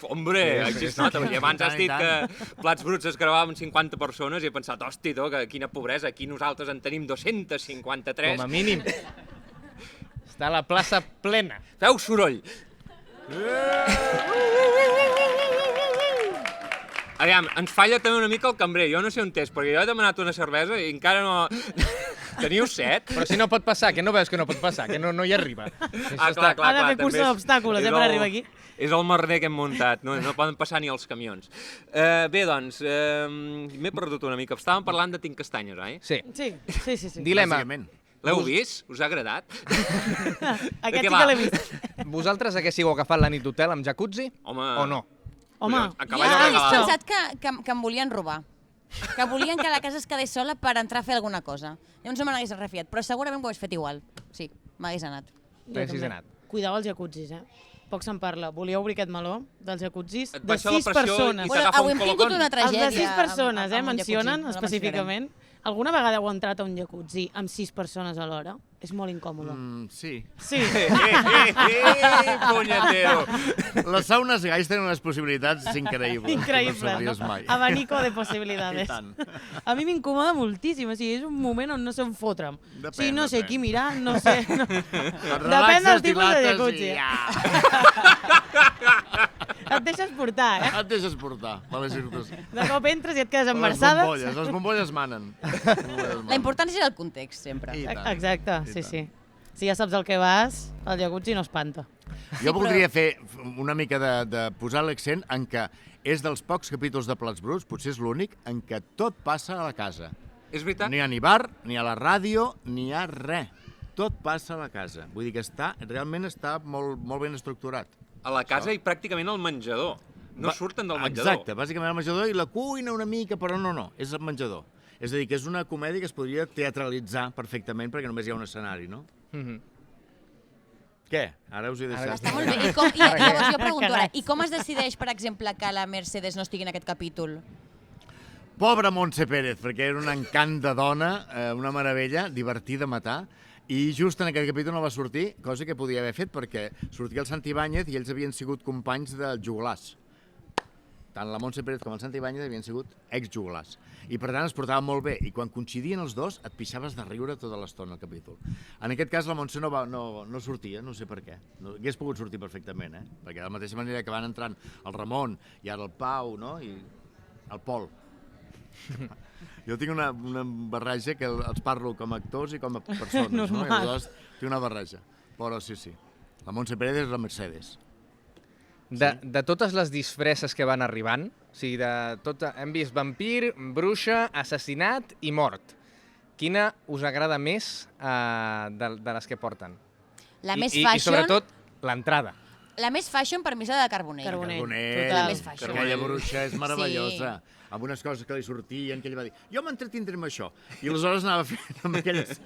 Hombre, així es nota, perquè abans has dit que Plats Bruts es gravaven 50 persones i he pensat, hosti, quina pobresa, aquí nosaltres en tenim 253. Com a mínim. Està la plaça plena. Feu soroll. Aviam, ens falla també una mica el cambrer. Jo no sé on és, perquè jo he demanat una cervesa i encara no... Teniu set? Però si no pot passar, que no veus que no pot passar, que no hi arriba. Clar. Ha de fer cursa d'obstàculos, per arribar aquí. És el merder que hem muntat, no poden passar ni els camions. Bé, doncs, m'he perdut una mica. Estàvem parlant de Tinc Castanyes, oi? Sí. Sí. Dilema. L'heu vist? Us ha agradat? Aquest sí que l'he vist. Vosaltres haguéssiu agafat la nit d'hotel amb jacuzzi? Home. O no? Home, A Jo cavall hagués regalat. pensat que em volien robar. Que volien que la casa es quedés sola per entrar a fer alguna cosa. Llavors no me n'hagués refiat, però segurament ho hagués fet igual. Sí, m'hagués anat. Haguessis anat. Cuidao els jacuzzis, Poc se'n parla. Volia obrir aquest meló dels jacuzzis Et de baixa la 6 pressió persones. i Bueno, t'agafa avui un hem tingut colocón. una Els tragèdia. de 6 persones, amb un mencionen jacuzzi, no la específicament. Alguna vegada heu entrat a un jacuzzi amb 6 persones alhora? És molt incòmode. Sí. Sí. Punyetero! Les saunes gais tenen unes possibilitats increïbles. Increïble, No no? sabies mai. Abanico de I possibilitats. tant. A mi m'incomoda moltíssim, o sigui, és un moment on no sé on fotre'm. O sigui, no sé depèn. qui mirar, no sé... No. Et Depèn del relaxes, tipus de dilates jacuzzi. i ja. Et deixes portar, Et deixes portar, per les circumstàncies. De cop entres i et quedes Les embarassada. bombolles manen. La importància és el context, sempre. I tant. Exacte, I sí, tant. sí. Si ja saps el que vas, el jacuzzi no espanta. Jo voldria fer una mica de posar l'accent en que és dels pocs capítols de Plats Bruts, potser és l'únic, en què tot passa a la casa. És veritat? No hi ha ni bar, ni a la ràdio, ni hi ha res. Tot passa a la casa. Vull dir que realment està molt ben estructurat. A la casa i pràcticament al menjador. No surten del menjador. Exacte, bàsicament al menjador i la cuina una mica, però no, és el menjador. És a dir, que és una comèdia que es podria teatralitzar perfectament perquè només hi ha un escenari, no? Què? Ara us he deixat. Està molt bé. I llavors jo pregunto ara, i com es decideix, per exemple, que la Mercedes no estigui en aquest capítol? Pobra Montse Pérez, perquè era un encant de dona, una meravella, divertida a matar, i just en aquest capítol no va sortir, cosa que podia haver fet perquè sortia el Santi Ibáñez i ells havien sigut companys del Joglars. Tant la Montse Pérez com el Santi Ibáñez havien sigut ex-Joglars. I per tant es portaven molt bé, i quan coincidien els dos et pixaves de riure tota l'estona al capítol. En aquest cas la Montse no sortia, no sé per què. No, hagués pogut sortir perfectament, perquè de la mateixa manera que van entrant el Ramon i ara el Pau, no? I el Pol. Jo tinc una barreja que els parlo com a actors i com a persones, no? I aleshores tinc una barreja. Però sí. La Montse Pérez és la Mercedes. De totes les disfresses que van arribant, o sigui, hem vist vampir, bruixa, assassinat i mort. Quina us agrada més de les que porten? La més I fashion... sobretot, l'entrada. La més fashion per mi és la de Carbonell. Total. La més fashion. Aquella bruixa és meravellosa. Amb unes coses que li sortien, que ell va dir, jo m'entretindré amb això. I aleshores anava fent amb aquelles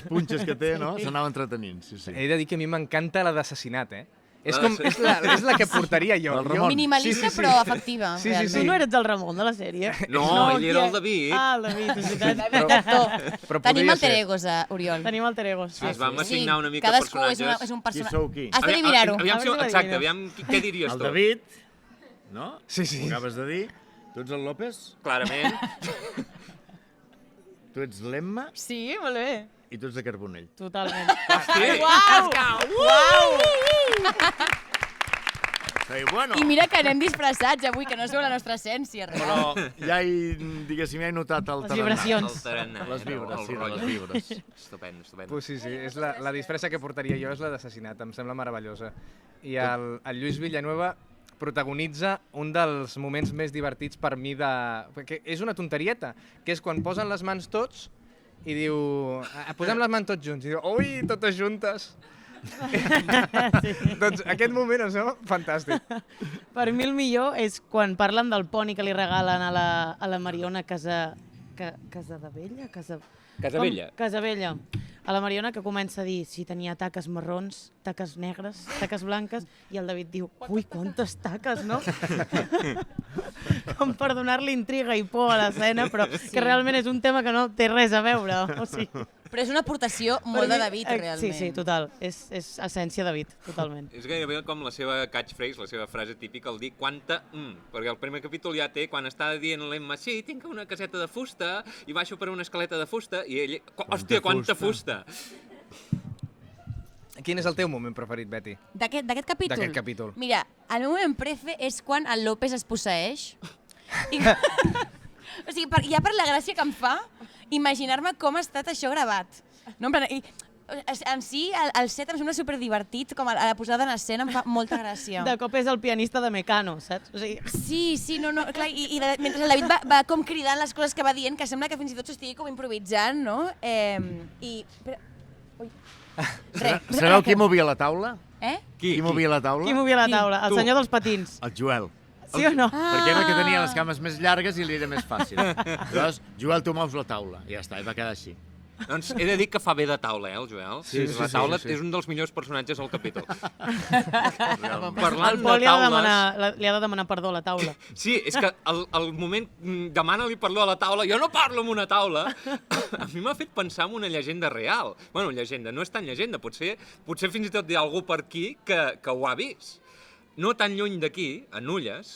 punxes que té, no? S'anava entretenint, sí. He de dir que a mi m'encanta la d'assassinat, És la que portaria jo. El Ramon. Minimalista, però efectiva. Sí. Tu no eres el Ramon de la sèrie? No, ell era el David. Ah, el David, és veritat. Però Tenim podria alter ser. egos, Oriol. Tenim alter egos. Ens vam assignar una mica cadascú personatges. és un Qui personatge. sou qui? Has d'adivinar-ho. Exacte, aviam què diries El tu. David, no? Sí. Ho acabes de dir. Tu ets el López, Clarament. tu ets l'Emma Sí, molt bé. i tu ets de Carbonell. Totalment. Hosti. Sí, bueno, I mira que anem disfressats avui, que no és la nostra essència. però ja diguéssim, ja he notat el Les tarannà. vibracions. El tarannà. Les vibres, sí, El les rotllo. vibres. Estupendo. Pues sí, és la disfressa que portaria jo és la d'assassinat, em sembla meravellosa. I el Lluís Villanueva protagonitza un dels moments més divertits per mi perquè és una tonterieta, que és quan posen les mans tots i diu, posem les mans tots junts, i diu, ui, totes juntes. Doncs aquest moment em sembla fantàstic. Per mi el millor és quan parlen del poni que li regalen a la Mariona Casavella? Casavella. Casavella. A la Mariona, que comença a dir si tenia taques marrons, taques negres, taques blanques, i el David diu, ui, quantes taques, no? Com per donar-li intriga i por a l'escena, però que realment és un tema que no té res a veure. O sigui, Però és una aportació molt de David, realment. Sí, total. És essència David, totalment. És gairebé com la seva catchphrase, la seva frase típica, el dir quanta perquè el primer capítol ja té, quan està dient l'Emma, sí, tinc una caseta de fusta, i baixo per una escaleta de fusta, i ell, hòstia, quanta fusta! Quin és el teu moment preferit, Betty? D'aquest capítol? D'aquest capítol. Mira, el meu moment prefe és quan el López es posseeix O sigui, ja per la gràcia que em fa imaginar-me com ha estat això gravat. No, en si, el set em sembla superdivertit, com a la posada en escena em fa molta gràcia. De cop és el pianista de Mecano, saps? O sigui... Sí, no, clar, mentre el David va com cridant les coses que va dient, que sembla que fins i tot s'estigui com improvisant, no? Sabeu qui movia la taula? Qui movia la taula? Qui movia la taula? El senyor dels patins. El Joel. Sí o no? Perquè era el que tenia les cames més llargues i li era més fàcil. Llavors, Joel, tu mous la taula. I ja està, i va quedar així. Doncs he de dir que fa bé de taula, el Joel. Sí, la taula és un dels millors personatges al capítol. El Pol li ha de demanar perdó a la taula. Sí, és que al moment demana-li perdó a la taula, jo no parlo amb una taula, a mi m'ha fet pensar en una llegenda real. Bueno, llegenda, no és tan llegenda, potser fins i tot hi ha algú per aquí que ho ha vist. No tan lluny d'aquí, a Nulles,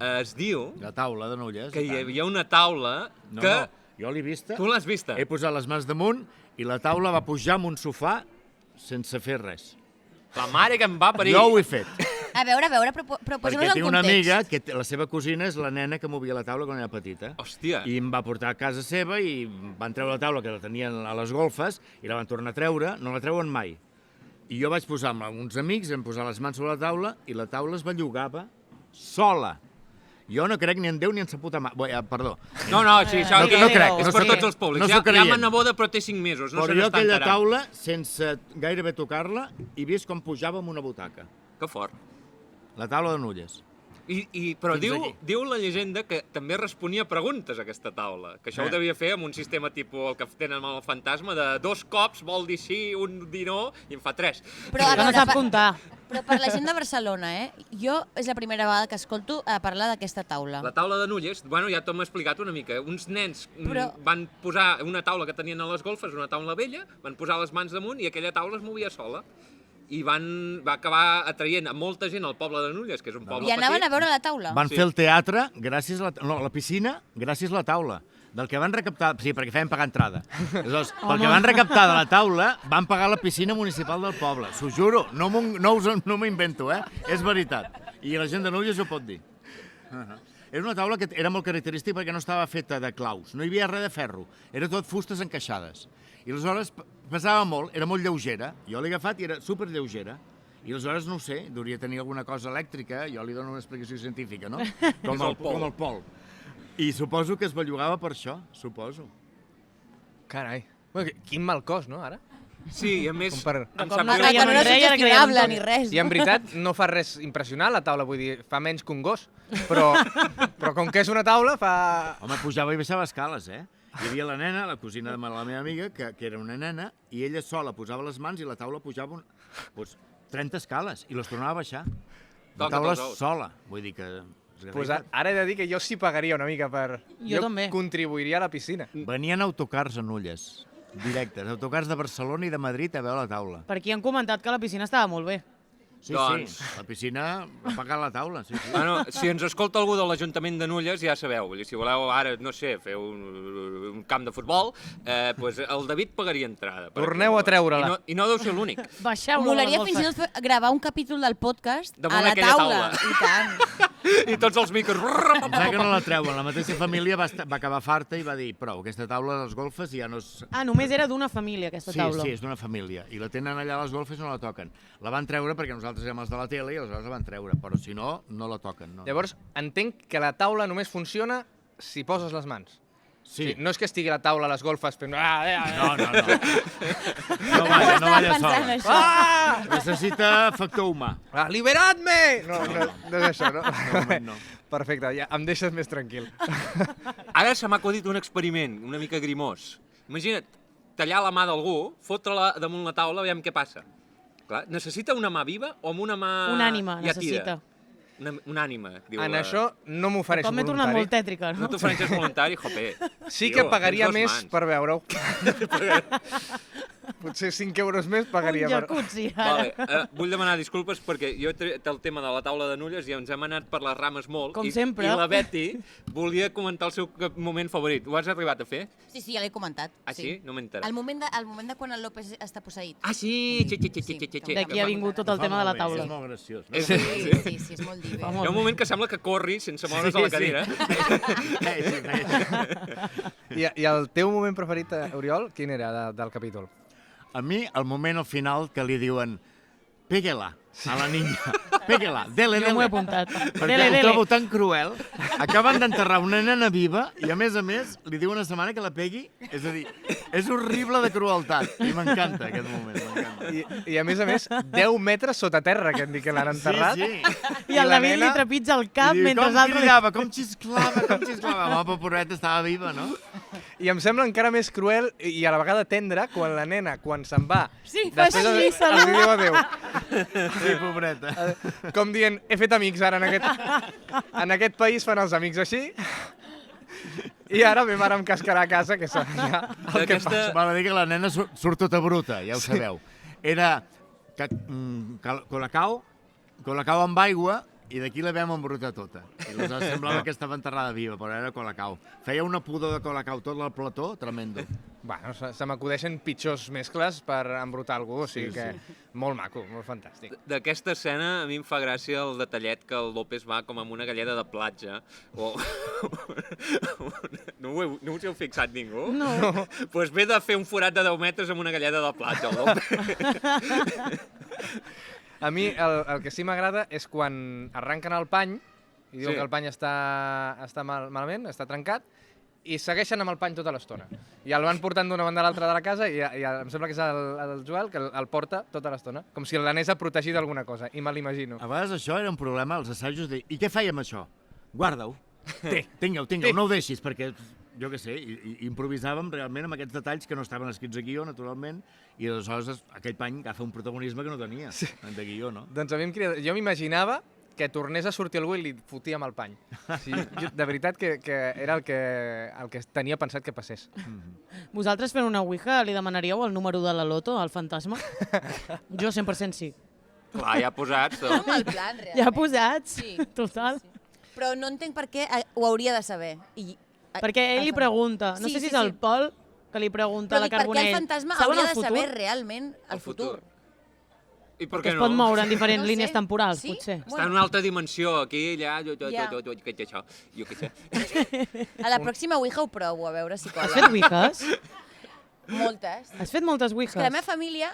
es diu... La taula de Nulles. Que hi havia una taula que... No, jo l'he vista. Tu l'has vista? He posat les mans damunt i la taula va pujar amb un sofà sense fer res. La mare que em va parir. Jo ho he fet. A veure, però posem-nos en context. Perquè té una amiga, que la seva cosina és la nena que movia la taula quan era petita. Hòstia. I em va portar a casa seva i van treure la taula, que la tenien a les golfes, i la van tornar a treure, no la treuen mai. I jo vaig posar amb uns amics, vam posar les mans sobre la taula, i la taula es bellugava sola. Jo no crec ni en Déu ni en sa puta mare. Perdó. No, sí, això no crec. és per tots els públics. No Ja ma neboda, però té 5 mesos, no se però jo n'està aquella enterant. taula, sense gairebé tocar-la, he vist com pujava amb una butaca. Que fort. La taula de Nulles. Però Fins aquí. diu la llegenda que també responia preguntes a aquesta taula, que això ho devia fer amb un sistema tipus el que tenen amb el fantasma, de 2 cops vol dir sí, un dir no, i en fa 3. Però, No sap comptar. Però per la gent de Barcelona, jo és la primera vegada que escolto parlar d'aquesta taula. La taula de Nulles, bueno, ja t'ho hem explicat una mica. Uns nens Però- van posar una taula que tenien a les golfes, una taula vella, van posar les mans damunt i aquella taula es movia sola. I va acabar atraient a molta gent al poble de Nulles, que és un poble I anaven petit. a veure la taula? Van Sí. fer el teatre gràcies a la piscina, gràcies a la taula. Del que van recaptar... Sí, perquè feien pagar entrada. Aleshores, pel que van recaptar de la taula, van pagar la piscina municipal del poble. S'ho juro, no m'ho invento, És veritat. I la gent de Nulles ho pot dir. Era una taula que era molt característica perquè no estava feta de claus, no hi havia res de ferro, era tot fustes encaixades. I aleshores pesava molt, era molt lleugera, jo l'he agafat i era superlleugera. I aleshores, no ho sé, hauria tenir alguna cosa elèctrica, jo li dono una explicació científica, no? Com el pol. I suposo que es bellugava per això, suposo. Carai. Bueno, quin mal cos, no, ara? Sí, i a més... Com per- em Com sap no greu. creiem Que no en era res, ara creiem en suggestionable tot. ni res. I en veritat no fa res impressionant la taula, vull dir, fa menys que un gos. Però com que és una taula, fa... Home, pujava i baixava escales, Hi havia la nena, la cosina de la meva amiga, que era una nena, i ella sola posava les mans i la taula pujava 30 escales i les tornava a baixar. La Toca't taula els ous. sola, vull dir que... Pues ara he de dir que jo sí pagaria una mica per... Jo també. Contribuiria a la piscina. Venien autocars a Nulles, directes, autocars de Barcelona i de Madrid a veure la taula. Per aquí han comentat que la piscina estava molt bé. Sí, Doncs- sí, la piscina va pagar la taula, sí. Bueno, si ens escolta algú de l'Ajuntament de Nulles, ja sabeu, vull dir, si voleu ara, no sé, fer un camp de futbol, pues el David pagaria entrada. per Torneu exemple. a treure-la. I no deu ser l'únic. Baixeu-lo. Molaria fins i tot gravar un capítol del podcast Damunt a la aquella taula. taula. I tant. I tots els micros... Em sembla que no la treuen. La mateixa família va acabar farta i va dir prou, aquesta taula de les golfes ja no és... Ah, només era d'una família, aquesta taula. Sí, és d'una família. I la tenen allà a les golfes i no la toquen. La van treure perquè nosaltres érem els de la tele i aleshores la van treure, però si no, no la toquen. No. Llavors, entenc que la taula només funciona si poses les mans. Sí. No és que estigui la taula a les golfes fent... No. No balla pensant sola. això. Ah! Necessita factor humà. Liberad-me! No és això, no? No. Perfecte, ja em deixes més tranquil. Ara se m'ha acudit un experiment una mica grimós. Imagina't, tallar la mà d'algú, fotre-la damunt la taula, veiem què passa. Clar, necessita una mà viva o amb una mà Una ànima ja necessita. Una ànima, diu En la... això no m'ofereixo Com m'he tornat voluntari. molt tètrica, No no? t'ofereixes voluntari, jope. Sí que Tio, pagaria tens més dues mans. per veure-ho. Potser 5 euros més Un pagaria per... jacuzzi, ara. Vale, vull demanar disculpes perquè jo he tret el tema de la taula de nulles i ens hem anat per les rames molt. Com I, sempre. I la Betty volia comentar el seu moment favorit. Ho has arribat a fer? Sí, ja l'he comentat. Ah, sí? No m'he enterat. El moment de quan el López està posseït. Ah, sí! D'aquí ha vingut tot el tema de la taula. És molt graciós. No? Sí, és molt divi. Fa Hi ha molt. un moment que sembla que corri sense moure's de la cadira. I el teu moment preferit, Oriol, quin era del capítol? A mi, el moment al final que li diuen pégala a la niña, pégala, dele, Jo m'ho he dele. apuntat. Perquè Dele, ho dele. trobo tan cruel. Acaben d'enterrar una nena viva i, a més, li diu una setmana que la pegui. És a dir, és horrible de crueltat. I m'encanta aquest moment, m'encanta. I a més, 10 metres sota terra, que hem dit que l'han enterrat. Sí, sí. I el la David li nena- trepitja el cap I diu, mentre com l'altre... cridava, com xisclava, com xisclava. Home, pobreta, estava viva, no? I em sembla encara més cruel i a la vegada tendre quan la nena, quan se'n va, Sí, fa després així, els saluda. diu adéu. Sí, pobreta. Com dient, he fet amics ara en aquest país fan els amics així i ara me mare em cascarà a casa, que serà ja el que D'aquesta- passa. Val a dir que la nena surt tota bruta, ja ho sabeu. Era colacao amb aigua i d'aquí la vam embrutar tota. I aleshores semblava que estava enterrada viva, però era colacao. Feia una pudor de colacao tot el plató, tremendo. Bueno, se m'acudeixen pitjors mescles per embrutar algú, o sigui Sí, que molt maco, molt fantàstic. D'aquesta escena a mi em fa gràcia el detallet que el López va com amb una galleda de platja. O... no us heu fixat ningú? No. Doncs pues ve de fer un forat de 10 metres amb una galleda de platja, el López. A mi el que sí m'agrada és quan arrenquen el pany i diuen Sí. que el pany està malament, està trencat, i segueixen amb el pany tota l'estona. I el van portant d'una banda a l'altra de la casa i em sembla que és el Joel que el porta tota l'estona, com si l'anés a protegir d'alguna cosa, i me l'imagino. A vegades això era un problema, els assajos de... I què fèiem això? Guarda-ho. Tingueu, Té. no ho deixis, perquè, jo què sé, improvisàvem realment amb aquests detalls que no estaven escrits a guió, naturalment, i aleshores aquell pany agafa un protagonisme que no tenia de guió, no? Doncs a mi jo m'imaginava que tornés a sortir algú i li fotia amb el pany. Sí, de veritat que era el que tenia pensat que passés. Vosaltres fent una ouija li demanaríeu el número de la loto al fantasma? Jo 100% sí. Clar, ja posats. No amb el plan, realment. Ja posats, Sí, total. sí. Però no entenc per què ho hauria de saber. Perquè ell li pregunta, no sé si és el Pol que li pregunta Però a la dic, per què Carbonell. el fantasma saben hauria el de futur? saber realment el futur? I per Que què es no? pot moure en diferents No sé. línies temporals, Sí? potser. Està en una altra dimensió, aquí, allà, Ja. jo què sé. A la pròxima Ouija ho provo, a veure si Has cola. fet ouijas? Moltes. Has fet moltes És que la ouijas? meva família...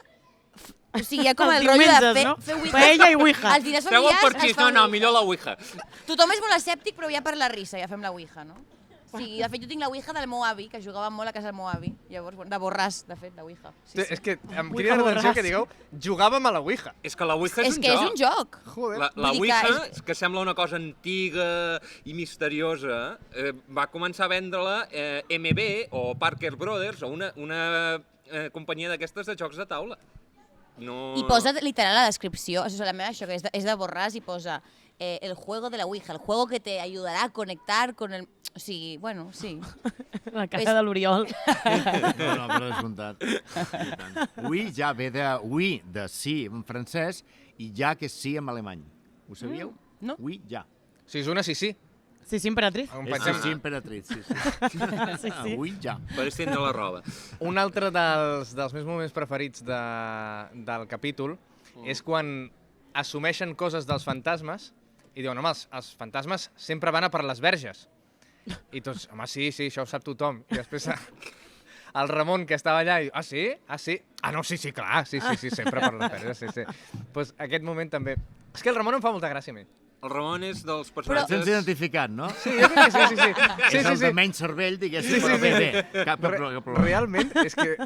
O sigui, hi ha com Els el rotllo de diumenges, no? fer ouija. Paella i ouija. Els diners Treu el familiars parxís, es fa no, millor la Ouija. Tothom és molt escèptic, però ja per la risa ja fem la Ouija, no? O sigui, de fet, jo tinc la Ouija del meu avi, que jugava molt a casa del meu avi. Llavors, bueno, de Borràs, de fet, la Ouija. Sí, sí. És que em Ouija crida l'atenció borràs. que digueu jugàvem a la Ouija. És que la Ouija És que és un joc. Joder. La Vull dir Ouija, que que sembla una cosa antiga i misteriosa, va començar a vendre-la MB o Parker Brothers o una companyia d'aquestes de jocs de taula. No... I posa literal la descripció, això és la meva, això que és de Borràs, i posa el juego de la Ouija, el juego que te ayudará a conectar con el... O sigui, bueno, sí. La cara de l'Oriol. No, per descomptat. I tant. Oui ja ve de oui, de sí en francès, i ja que és sí en alemany. Ho sabíeu? no. Oui, ja. Si és una, sí. Sí, sí, emperatriz. On És pensem- sí, emperatriz, sí, sí. Sí, sí. Oui, ja. Per estendre la roba. Un altre dels meus moments preferits del capítol és quan assumeixen coses dels fantasmes i diuen, home, els fantasmes sempre van a per les verges. I tots, home, sí, això ho sap tothom. I després el Ramon, que estava allà, i diu, ah, sí? Ah, sí? Ah, no, sí, clar, sí, sempre per les verges, sí. Pues aquest moment també. És que el Ramon em fa molta gràcia a mi. El Ramon és dels Et personatges... sents identificat, no? Sí, jo crec que sí. És el de menys cervell, diguéssim, però bé. Cap problema. Realment, és que...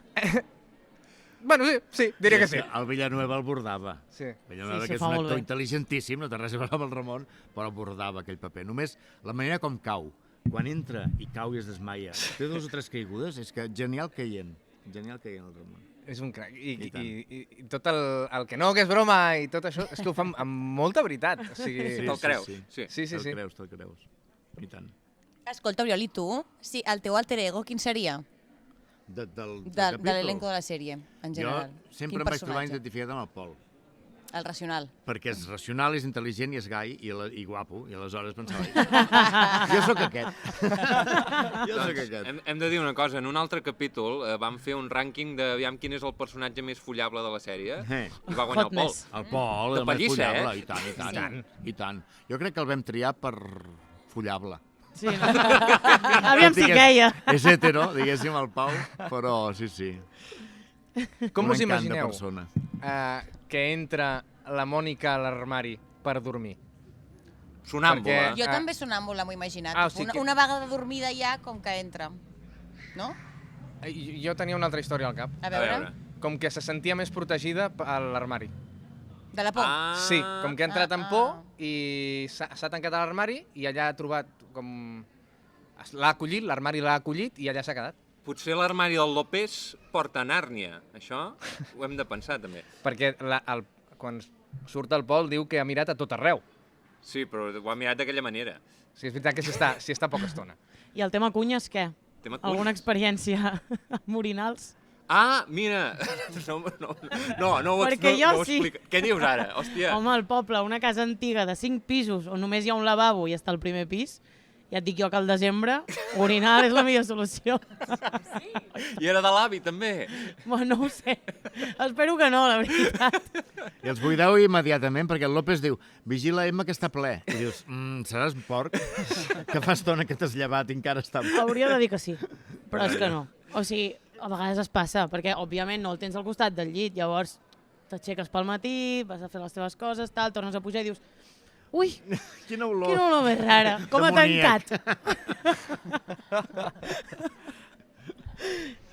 Bueno, sí, diria que sí. El Villanueva el bordava. Sí. Villanueva, Sí, que s'ho és fa un molt actor bé. intel·ligentíssim, no té res a veure amb el Ramon, però bordava aquell paper. Només la manera com cau, quan entra i cau i es desmaia, té 2 o 3 caigudes, és que genial caient. Genial caient el Ramon. És un crac. I tant. I tot el que no, que és broma i tot això, és que ho fa amb molta veritat. O sigui, Te'l creus. Sí. Sí. Te'l creus. I tant. Escolta, Oriol, i tu? Sí, el teu alter ego, quin seria? capítol. De l'elenco de la sèrie, en general. Jo sempre em vaig trobar identificat amb el Pol. El racional. Perquè és racional, és intel·ligent i és gai i guapo. I aleshores pensava, jo sóc aquest. Jo sóc aquest. Hem de dir una cosa, en un altre capítol vam fer un rànquing d'aviam quin és el personatge més follable de la sèrie i va guanyar el Pol. El Pol, De el més pallissa, follable, i tant. Jo crec que el vam triar per follable. Sí, no? Aviam si queia. És hetero, diguéssim, el Pau, però sí. Com us Un encant de imagineu persona. que entra la Mònica a l'armari per dormir? Sonàmbula. Jo també sonàmbula m'ho he imaginat. Ah, o sigui que- Una vaga de dormida ja com que entra. No? Jo tenia una altra història al cap. A veure. Com que se sentia més protegida a l'armari. De la por. Sí, com que ha entrat en por i s'ha tancat a l'armari i allà ha trobat com... L'ha acollit, l'armari l'ha acollit i allà s'ha quedat. Potser l'armari del López porta a Nàrnia. Això ho hem de pensar, també. Perquè quan surt el Pol diu que ha mirat a tot arreu. Sí, però ho ha mirat d'aquella manera. Sí, és veritat que s'hi està poca estona. I el tema cunyes, què? Tema Alguna cunyes? experiència amb orinals? Ah, mira! No ho Perquè jo sí. explica. Què dius ara? Hòstia. Home, al poble, una casa antiga de 5 pisos on només hi ha un lavabo i està al primer pis, ja et dic jo que al desembre orinar és la millor solució. I era de l'avi, també. Bueno, no ho sé. Espero que no, la veritat. I els buideu immediatament, perquè el López diu, vigila, Emma, que està ple. I dius, seràs porc? Que fa estona que t'has llevat i encara està ple. Hauria de dir que sí, però és que no. O sigui, a vegades es passa, perquè òbviament no el tens al costat del llit, llavors t'aixeques pel matí, vas a fer les teves coses, tal, tornes a pujar i dius, ui, Quina olor. quina olor més rara, com ha Amoníac. tancat.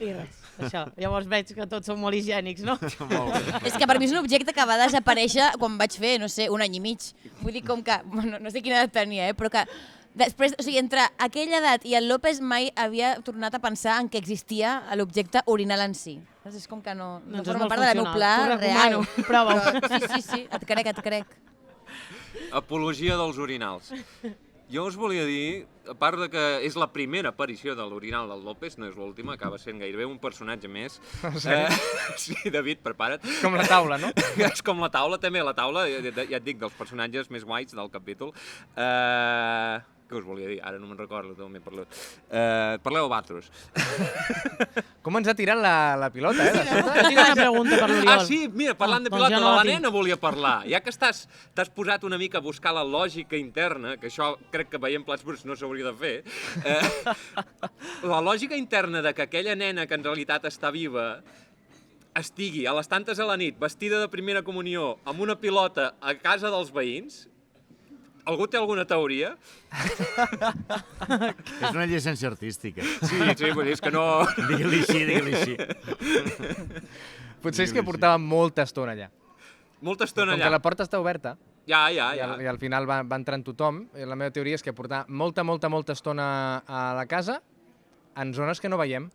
I res, això. Llavors veig que tots som molt higiènics, no? Molt bé. És que per mi és un objecte que va desaparèixer quan vaig fer, no sé, 1 any i mig. Vull dir, com que, no sé quina edat tenia, però que després, o sigui, entre aquella edat i el López mai havia tornat a pensar en que existia l'objecte orinal en si. És com que no Doncs és forma molt part del meu funcional. pla T'ho real. recomano, prova-ho. Sí, et crec. Apologia dels orinals. Jo us volia dir, a part de que és la primera aparició de l'orinal del López, no és l'última, acaba sent gairebé un personatge més. Sí, David, prepara't. Com la taula, no? És com la taula, també. La taula, ja et dic, dels personatges més guais del capítol. Què us volia dir? Ara no me'n recordo, també m'he perdut. Parleu d'altres. Com ens ha tirat la pilota, Jo tinc una pregunta per l'Oriol. Ah, sí, mira, parlant de doncs pilota, jo no de la tinc. nena volia parlar. Ja que t'has posat una mica a buscar la lògica interna, que això crec que veient Plats Bruts no s'hauria de fer, la lògica interna de que aquella nena que en realitat està viva estigui a les tantes a la nit, vestida de primera comunió, amb una pilota a casa dels veïns, algú té alguna teoria? És una llicència artística. Sí, vull dir, és que no... Digue-li així. Potser és que portava molta estona allà. Molta estona Com que allà. la porta està oberta Ja. i al final va entrant tothom, la meva teoria és que portava molta estona a la casa en zones que no veiem.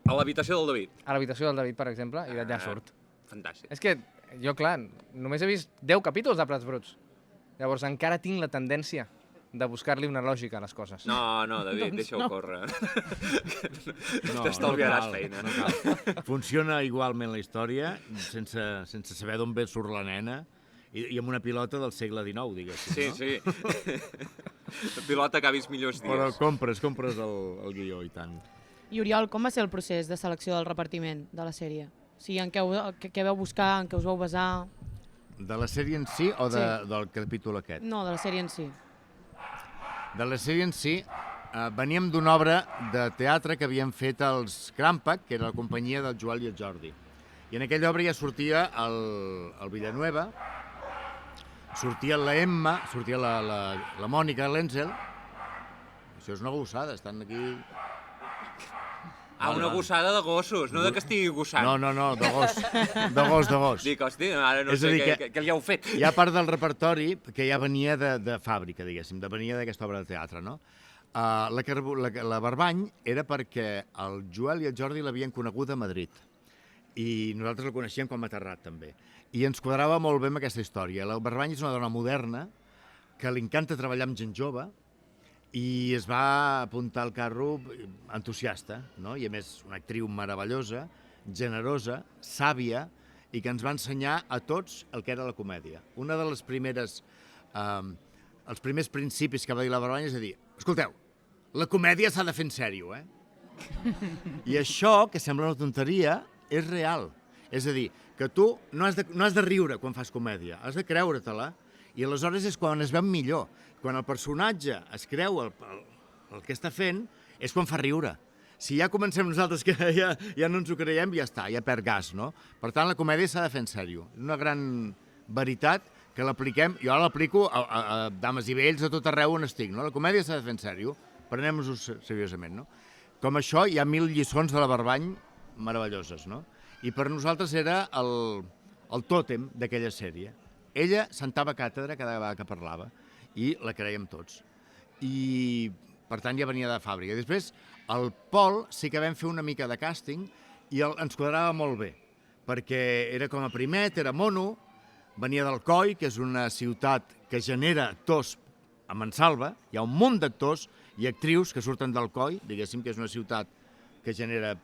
A l'habitació del David. A l'habitació del David, per exemple, i d'allà surt. Fantàstic. És que jo, clar, només he vist 10 capítols de Plats Bruts. Llavors encara tinc la tendència de buscar-li una lògica a les coses. No, David, Doncs deixa-ho no. córrer. No, T'estalviaràs no cal, feina. no cal. Funciona igualment la història, sense saber d'on ve surt la nena, i amb una pilota del segle XIX, diguéssim, Sí, no? sí. La pilota que ha vist millors dies. Però compres el guió, i tant. I Oriol, com va ser el procés de selecció del repartiment de la sèrie? O sigui, en què vau buscar, en què us vau basar? De la sèrie en si o del capítol aquest? No, de la sèrie en si. De la sèrie en si, veníem d'una obra de teatre que havien fet els Crampac, que era la companyia del Joel i el Jordi. I en aquella obra ja sortia el Villanueva, sortia la Emma, sortia la Mònica Lenzel. Això és una gossada, estan aquí... Ah, una gossada de gossos, no de que estigui gossant. No, de gos. Dic, hosti, ara no És a sé dir, què li heu fet. Hi ha part del repertori que ja venia de fàbrica, diguéssim, venia d'aquesta obra de teatre, no? La Barbany era perquè el Joel i el Jordi l'havien conegut a Madrid i nosaltres el coneixíem com a Terrat, també. I ens quadrava molt bé amb aquesta història. La Barbany és una dona moderna que li encanta treballar amb gent jove i es va apuntar al carro entusiasta, no? I a més una actriu meravellosa, generosa, sàvia, i que ens va ensenyar a tots el que era la comèdia. Una de les primeres, els primers principis que va dir la Barbanya és a dir, escolteu, la comèdia s'ha de fer en sèrio, eh? I això, que sembla una tonteria, és real. És a dir, que tu no has de riure quan fas comèdia, has de creure-te-la, i aleshores és quan es veu millor. Quan el personatge es creu el que està fent, és quan fa riure. Si ja comencem nosaltres que ja no ens ho creiem, ja està, ja perd gas, no? Per tant, la comèdia s'ha de fer en sèrio. Una gran veritat que l'apliquem, jo l'aplico a dames i vells, a tot arreu on estic, no? La comèdia s'ha de fer en sèrio, prenem-nos-ho seriosament, no? Com això, hi ha 1000 lliçons de la Barbany meravelloses, no? I per nosaltres era el tòtem d'aquella sèrie. Ella sentava càtedra cada vegada que parlava i la creiem tots. I, per tant, ja venia de fàbrica. Després, el Pol sí que vam fer una mica de càsting i ens quadrava molt bé, perquè era com a primet, era mono, venia d'Alcoi, que és una ciutat que genera actors a mansalva, hi ha un munt d'actors i actrius que surten d'Alcoi, diguéssim que és una ciutat que genera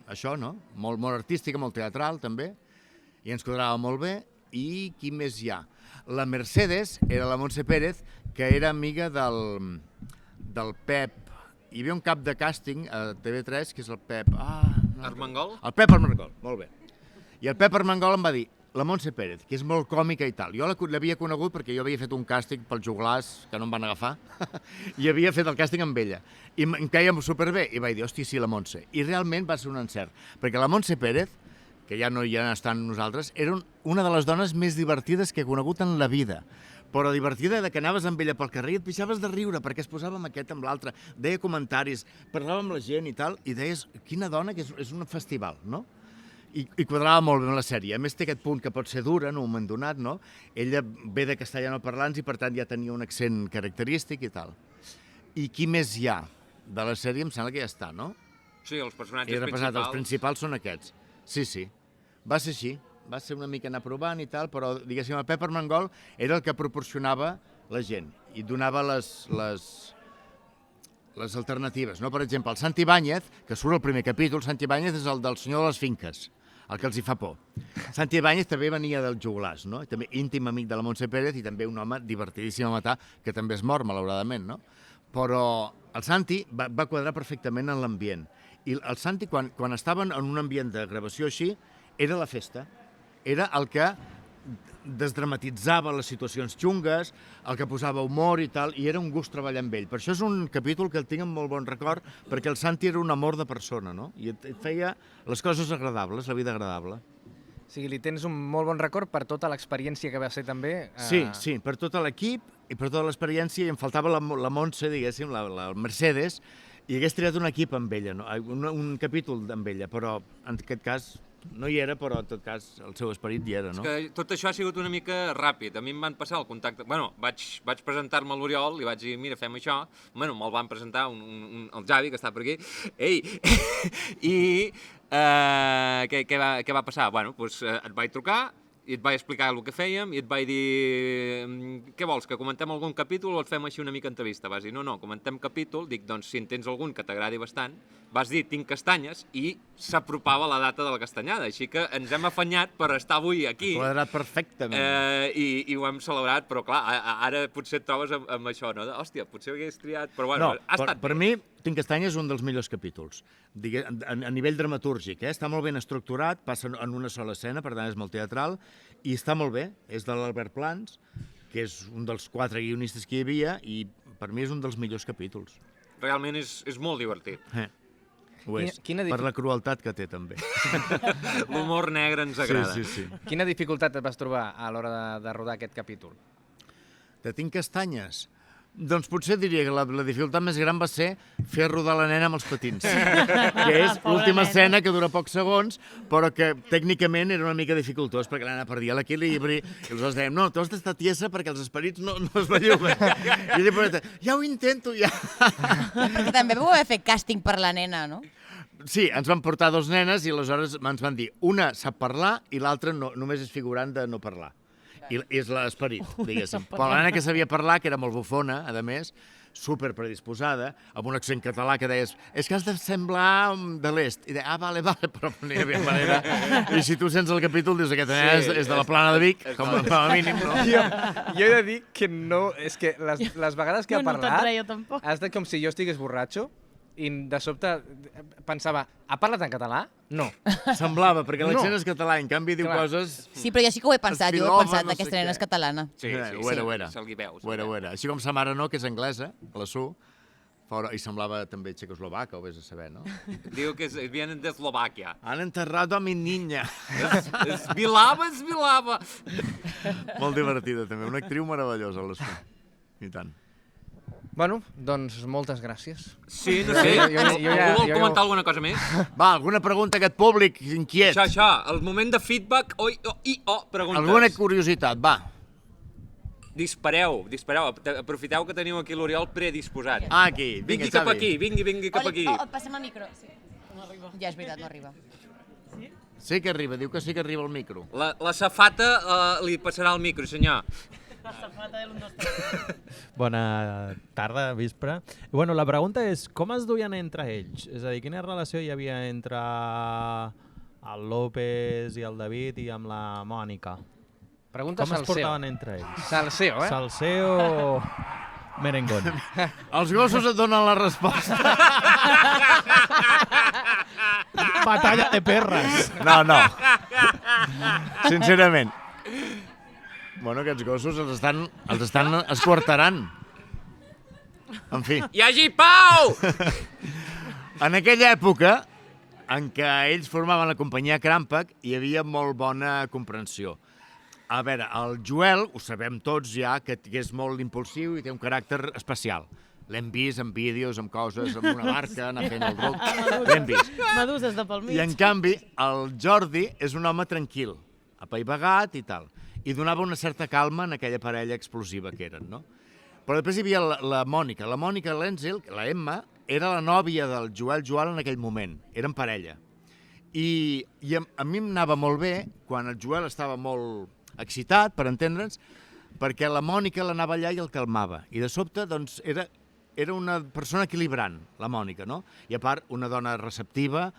això, no? Molt artística, molt teatral, també, i ens quadrava molt bé. I qui més hi ha? La Mercedes era la Montse Pérez, que era amiga del Pep. Hi havia un cap de càsting a TV3, que és el Pep... Armengol? El Pep Armengol, molt bé. I el Pep Armengol em va dir, la Montse Pérez, que és molt còmica i tal. Jo l'havia conegut perquè jo havia fet un càsting pel Joglars, que no em van agafar, i havia fet el càsting amb ella. I em caia superbé, i vaig dir, hòstia, sí, la Montse. I realment va ser un encert, perquè la Montse Pérez, que ja no hi està amb nosaltres, era una de les dones més divertides que he conegut en la vida. Però divertida de que anaves amb ella pel carrer i et pixaves de riure, perquè es posava amb aquest, amb l'altre, deia comentaris, parlava amb la gent i tal, i deies, quina dona, que és un festival, no? I quadrava molt bé amb la sèrie. A més, té aquest punt que pot ser dur en un moment donat, no? Ella ve de castellanoparlants i, per tant, ja tenia un accent característic i tal. I qui més hi ha de la sèrie? Em sembla que ja està, no? Sí, els personatges He repassat, principals. els principals són aquests. Sí. Va ser així. Va ser una mica anar provant i tal, però, diguéssim, el Pep Armengol era el que proporcionava la gent i donava les alternatives, no? Per exemple, el Santi Ibáñez, que surt al primer capítol, Santi Ibáñez és el del senyor de les finques, el que els hi fa por. Santi Ibáñez també venia del Joglars, no? També íntim amic de la Montse Pérez i també un home divertidíssim a matar, que també és mort, malauradament, no? Però el Santi va quadrar perfectament en l'ambient. I el Santi, quan estaven en un ambient de gravació així, era la festa. Era el que desdramatitzava les situacions xungues, el que posava humor i tal, i era un gust treballar amb ell. Per això és un capítol que el tinc amb molt bon record, perquè el Santi era un amor de persona, no? I et feia les coses agradables, la vida agradable. O sigui, li tens un molt bon record per tota l'experiència que va ser també... Sí, per tot l'equip i per tota l'experiència, i em faltava la Montse, diguéssim, la Mercedes, i hagués triat un equip amb ella, no? Un capítol amb ella, però en aquest cas no hi era, però en tot cas el seu esperit hi era, no? És que tot això ha sigut una mica ràpid. A mi em van passar el contacte... Bueno, vaig presentar-me a l'Oriol i vaig dir, mira, fem això. Bueno, me'l van presentar el Javi, que està per aquí. Ei! I què va passar? Bueno, doncs et vaig trucar i et vaig explicar el que fèiem i et vaig dir, què vols, que comentem algun capítol o et fem així una mica entrevista? Vas dir, no, comentem capítol. Dic, doncs, si en tens algun que t'agradi bastant, vas dir, tinc castanyes, i s'apropava la data de la castanyada, així que ens hem afanyat per estar avui aquí. Ha quadrat perfectament. I ho hem celebrat, però clar, ara potser et trobes amb això, no? Hòstia, potser ho hagués triat, però bueno, ha estat per mi, Tinc castanyes és un dels millors capítols. A nivell dramatúrgic, està molt ben estructurat, passa en una sola escena, per tant és molt teatral, i està molt bé. És de l'Albert Plans, que és un dels 4 guionistes que hi havia, i per mi és un dels millors capítols. Realment és molt divertit. Ho és, per la crueltat que té, també. L'humor negre ens agrada. Sí. Quina dificultat et vas trobar a l'hora de rodar aquest capítol? De Tinc castanyes? Doncs potser diria que la dificultat més gran va ser fer rodar la nena amb els patins, que és l'última escena que dura pocs segons, però que tècnicament era una mica dificultós, perquè la nena perdia l'equilibri, i aleshores dèiem, no, tu has d'estar tiesa perquè els esperits no es belluguen. I llavors, ja ho intento, ja. Perquè també vau haver fet càsting per la nena, no? Sí, ens van portar 2 nenes i aleshores ens van dir, una sap parlar i l'altra només és figurant de no parlar. I és l'esperit, diguéssim. Però la nena que sabia parlar, que era molt bufona, a més, super predisposada, amb un accent català que deies és que has de semblar de l'est. I deia, vale, però no hi havia manera. I si tu sents el capítol, dius, aquesta nena és de la Plana de Vic, com a mínim, no? Jo he de dir que no... És que les vegades que ha parlat, ha estat com si jo estigués borratxo i de sobte pensava, ha parlat en català? No. Semblava, perquè l'accent és català, en canvi diu coses... Sí, però jo sí que ho he pensat, jo he pensat que aquesta nena és catalana. Sí, ho era. se'l veus. Ho era. Així com sa mare no, que és anglesa, la Su, i semblava també txecoslovaca, ho vés a saber, no? Diu que vienen de Eslovàquia. Han enterrado a mi niña. Esvilava. Molt divertida, també. Una actriu meravellosa, la Su. I tant. Bueno, doncs moltes gràcies. Sí, no sé. Algú vol comentar alguna cosa més? Va, alguna pregunta a aquest públic inquiet? Això, el moment de feedback preguntes. Alguna curiositat, va. Dispareu. Aprofiteu que teniu aquí l'Oriol predisposat. Aquí, vinga, Vingui cap Xavi. aquí, vingui cap aquí. Passem el micro. No arriba. Ja és veritat, no arriba. Sí que arriba, diu que sí que arriba el micro. La safata li passarà el micro, senyor. La safata de l'1, 2, 3. Bona tarda, vespre. Bueno, la pregunta és, com es duien entre ells? És a dir, quina relació hi havia entre el López i el David i amb la Mònica? Pregunta com Salseo. es portaven entre ells? Salseo, eh? Salseo o merengón? Els gossos et donen la resposta. Batalla de perres. No. Sincerament. Bueno, aquests gossos els estan esquarterant. En fi. Hi hagi pau! En aquella època, en què ells formaven la companyia Crampac, hi havia molt bona comprensió. A veure, el Joel, ho sabem tots ja, que és molt impulsiu i té un caràcter especial. L'hem vist en vídeos, en coses, amb una barca, anar fent el ruc. L'hem vist. Meduses de pel mig. I en canvi, el Jordi és un home tranquil, apaivagat i tal. I donava una certa calma en aquella parella explosiva que eren, no? Però després hi havia la Mònica. La Mònica Lenzel, la Emma, era la nòvia del Joel en aquell moment. Eren parella. I a mi em anava molt bé quan el Joel estava molt excitat, per entendre'ns, perquè la Mònica l'anava allà i el calmava. I de sobte, doncs, era una persona equilibrant, la Mònica, no? I a part, una dona receptiva.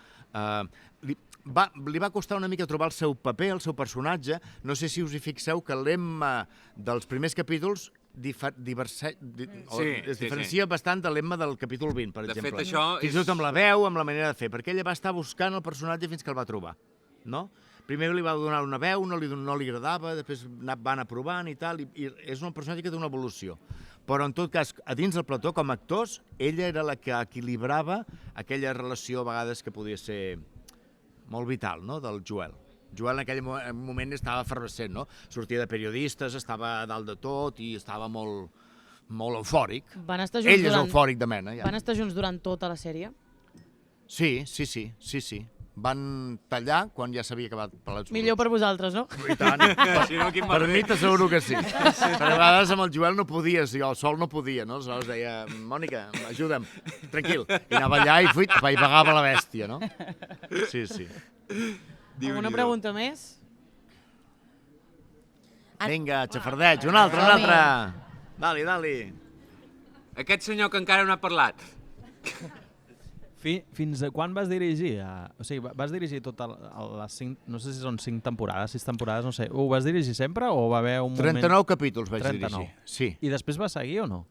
Li va costar una mica trobar el seu paper, el seu personatge. No sé si us hi fixeu que l'Emma dels primers capítols es diferencia bastant de l'Emma del capítol 20, per exemple. De fet, això fins i tot amb la veu, amb la manera de fer, perquè ella va estar buscant el personatge fins que el va trobar, no? Primer li va donar una veu, no li agradava, després va anar provant i tal, i és un personatge que té una evolució. Però, en tot cas, a dins del plató, com a actors, ella era la que equilibrava aquella relació, a vegades, que podia ser molt vital, no?, del Joel. Joel en aquell moment estava efervescent, no? Sortia de periodistes, estava a dalt de tot i estava molt eufòric. Ell és eufòric de mena, ja. Van estar junts durant tota la sèrie? Sí. Van tallar quan ja s'havia acabat Pelats Bruts. Millor per vosaltres, no? I tant. Per mi t'asseguro que sí. Per a vegades amb el Joel no podies, jo sol no podia, no? Aleshores deia, Mònica, ajuda'm, tranquil. I anava allà i pagava la bèstia, no? Sí. Alguna pregunta més? Vinga, xafardeig, un altre. Dali. Aquest senyor que encara no ha parlat. Fins a quan vas dirigir? O sigui, vas dirigir totes les 5, no sé si són 5 temporades, 6 temporades, no sé. Ho vas dirigir sempre o va haver un 39 moment... 39 capítols vaig dirigir, sí. I després va seguir o no?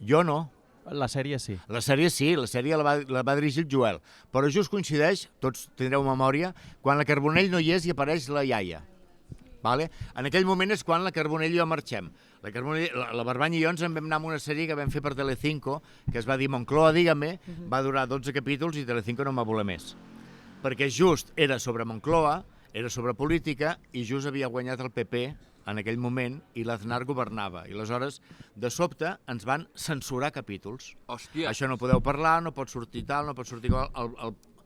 Jo no. La sèrie sí. La sèrie la va dirigir el Joel. Però just coincideix, tots tindreu memòria, quan la Carbonell no hi és i apareix la iaia. Vale? En aquell moment és quan la Carbonell i jo marxem. La Barbany i jo ens en vam anar amb una sèrie que vam fer per Telecinco, que es va dir Moncloa, dígame, va durar 12 capítols i Telecinco no em va voler més. Perquè just era sobre Moncloa, era sobre política, i just havia guanyat el PP en aquell moment, i l'Aznar governava. I aleshores, de sobte, ens van censurar capítols. Hòstia. Això no podeu parlar, no pot sortir tal, no pot sortir...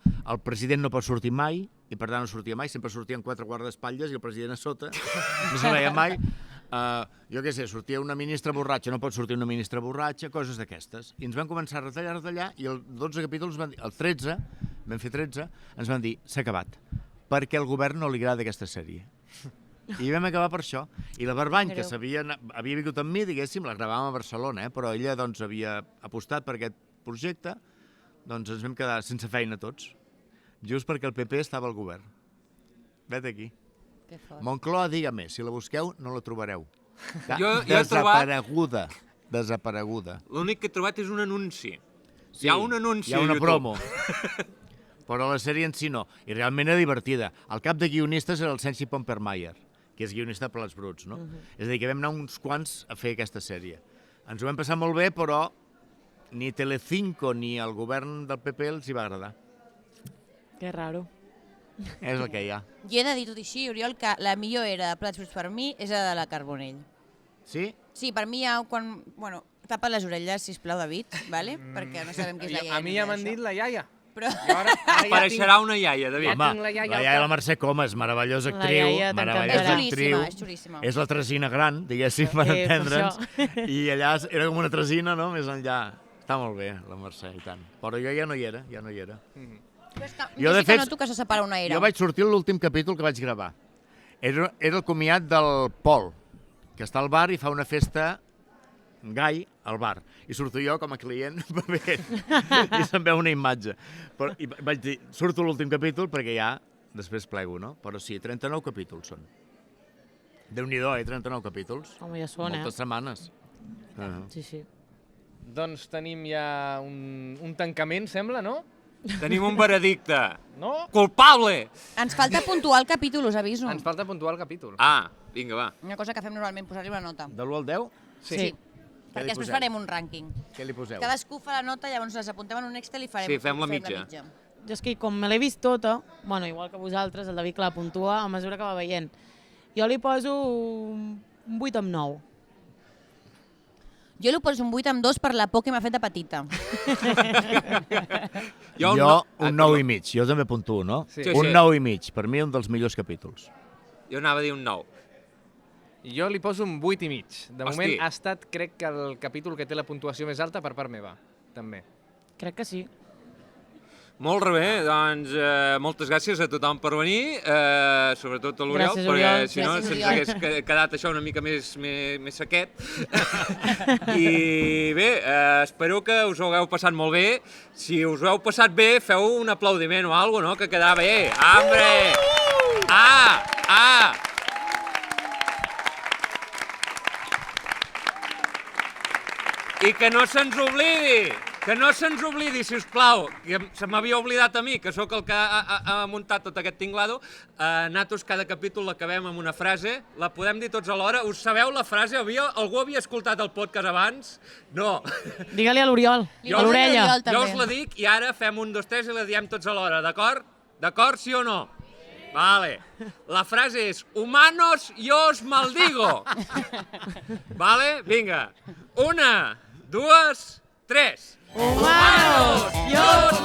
El president no pot sortir mai, i per tant no sortia mai, sempre sortien 4 guardaespatlles i el president a sota, no se veia mai. Jo què sé, sortia una ministra borratxa, no pot sortir una ministra borratxa, coses d'aquestes. I ens van començar a retallar, i el 12 capítols, el 13, vam fer 13, ens van dir, s'ha acabat, perquè al govern no li agrada aquesta sèrie. I vam acabar per això. I la Barbany, que havia vingut amb mi, diguéssim, la gravàvem a Barcelona, però ella doncs, havia apostat per aquest projecte, doncs ens vam quedar sense feina tots, just perquè el PP estava al govern. Vet aquí. Que fort. Moncloa, dígame, si la busqueu no la trobareu. Jo he trobat... Desapareguda. L'únic que he trobat és un anunci. Sí, hi ha un anunci hi ha una a YouTube. promo. Però la sèrie en si no. I realment era divertida. El cap de guionistes era el Sensi Pompermayer, que és guionista de Plats Bruts, no? És a dir, que vam anar uns quants a fer aquesta sèrie. Ens ho vam passar molt bé, però ni Telecinco ni el govern del PP els hi va agradar. Que raro. És el que hi ha. Jo he de dir tot i així, Oriol, que la millor era de Plats Bruts per mi és la de la Carbonell. Sí? Sí, per mi hi ha quan... Bueno, tapa les orelles, sisplau, David, vale? Perquè no sabem qui és la iaia. A mi ja m'han dit la iaia. Però... Ara Apareixerà una iaia, David. Ja Home, tinc la iaia la al iaia cap. la Mercè Comas, meravellosa La actriu, iaia meravellosa t'encantarà. actriu. És xulíssima. És la Tresina gran, diguéssim, per per entendre'ns. I allà era com una Tresina, no?, més enllà. Està molt bé, la Mercè, i tant. Però jo ja no hi era, Però és que, Jo, de sí que fet, noto que se separa una era. Jo vaig sortir a l'últim capítol que vaig gravar. Era el comiat del Pol, que està al bar i fa una festa gai al bar. I surto jo com a client bevent. I se'n veu una imatge. Però, i vaig dir, surto a l'últim capítol perquè ja després plego, no? Però sí, 39 capítols són. Déu-n'hi-do, 39 capítols. Home, ja són, Moltes setmanes. Sí, sí. Doncs tenim ja un tancament, sembla, no? Tenim un veredicte. No? Culpable! Ens falta puntuar el capítol, us aviso. Ens falta puntuar el capítol. Ah, vinga, va. Una cosa que fem normalment, posar-li una nota. De l'1 al 10, Sí. Què Perquè li després poseu? farem un rànquing. què li poseu? Cadascú fa la nota, llavors les apuntem en un Excel i farem, Sí, fem la mitja. Jo és que com me l'he vist tota, bueno, igual que vosaltres, el David que la puntua a mesura que va veient. Jo li poso un 8 amb 9. Jo li poso un 8 amb 2 per la por que m'ha fet de petita. Jo un 9 i mig, jo també puntuo, no? Sí. Sí, Un sí. 9 i mig, per mi un dels millors capítols. Jo anava a dir un 9. I jo li poso un 8 i mig. De Hosti. moment ha estat, crec que el capítol que té la puntuació més alta per part meva, també. Crec que sí. Molt bé, doncs moltes gràcies a tothom per venir, sobretot a l'Oriol, Gràcies, perquè Oriol. si no Gràcies, se'ns Oriol. hagués quedat això una mica més sequet. I bé, espero que us ho hagueu passat molt bé. Si us ho heu passat bé, feu un aplaudiment o alguna cosa, no?, que quedava bé. Hambre! I que no se'ns oblidi, si us plau, que se m'havia oblidat a mi, que sóc el que ha muntat tot aquest tinglado. Nosaltres cada capítol l'acabem amb una frase, la podem dir tots alhora. Us sabeu la frase? Algú havia escoltat el podcast abans? No. Digue-li a l'Oriol, Li a poso l'orella. l'Oriol, també. Jo us la dic i ara fem 1, 2, 3 i la diem tots alhora, d'acord? D'acord, sí o no? Vale. La frase és humanos yo os maldigo. Vale? Vinga. 1, 2, 3. Humanos, yo os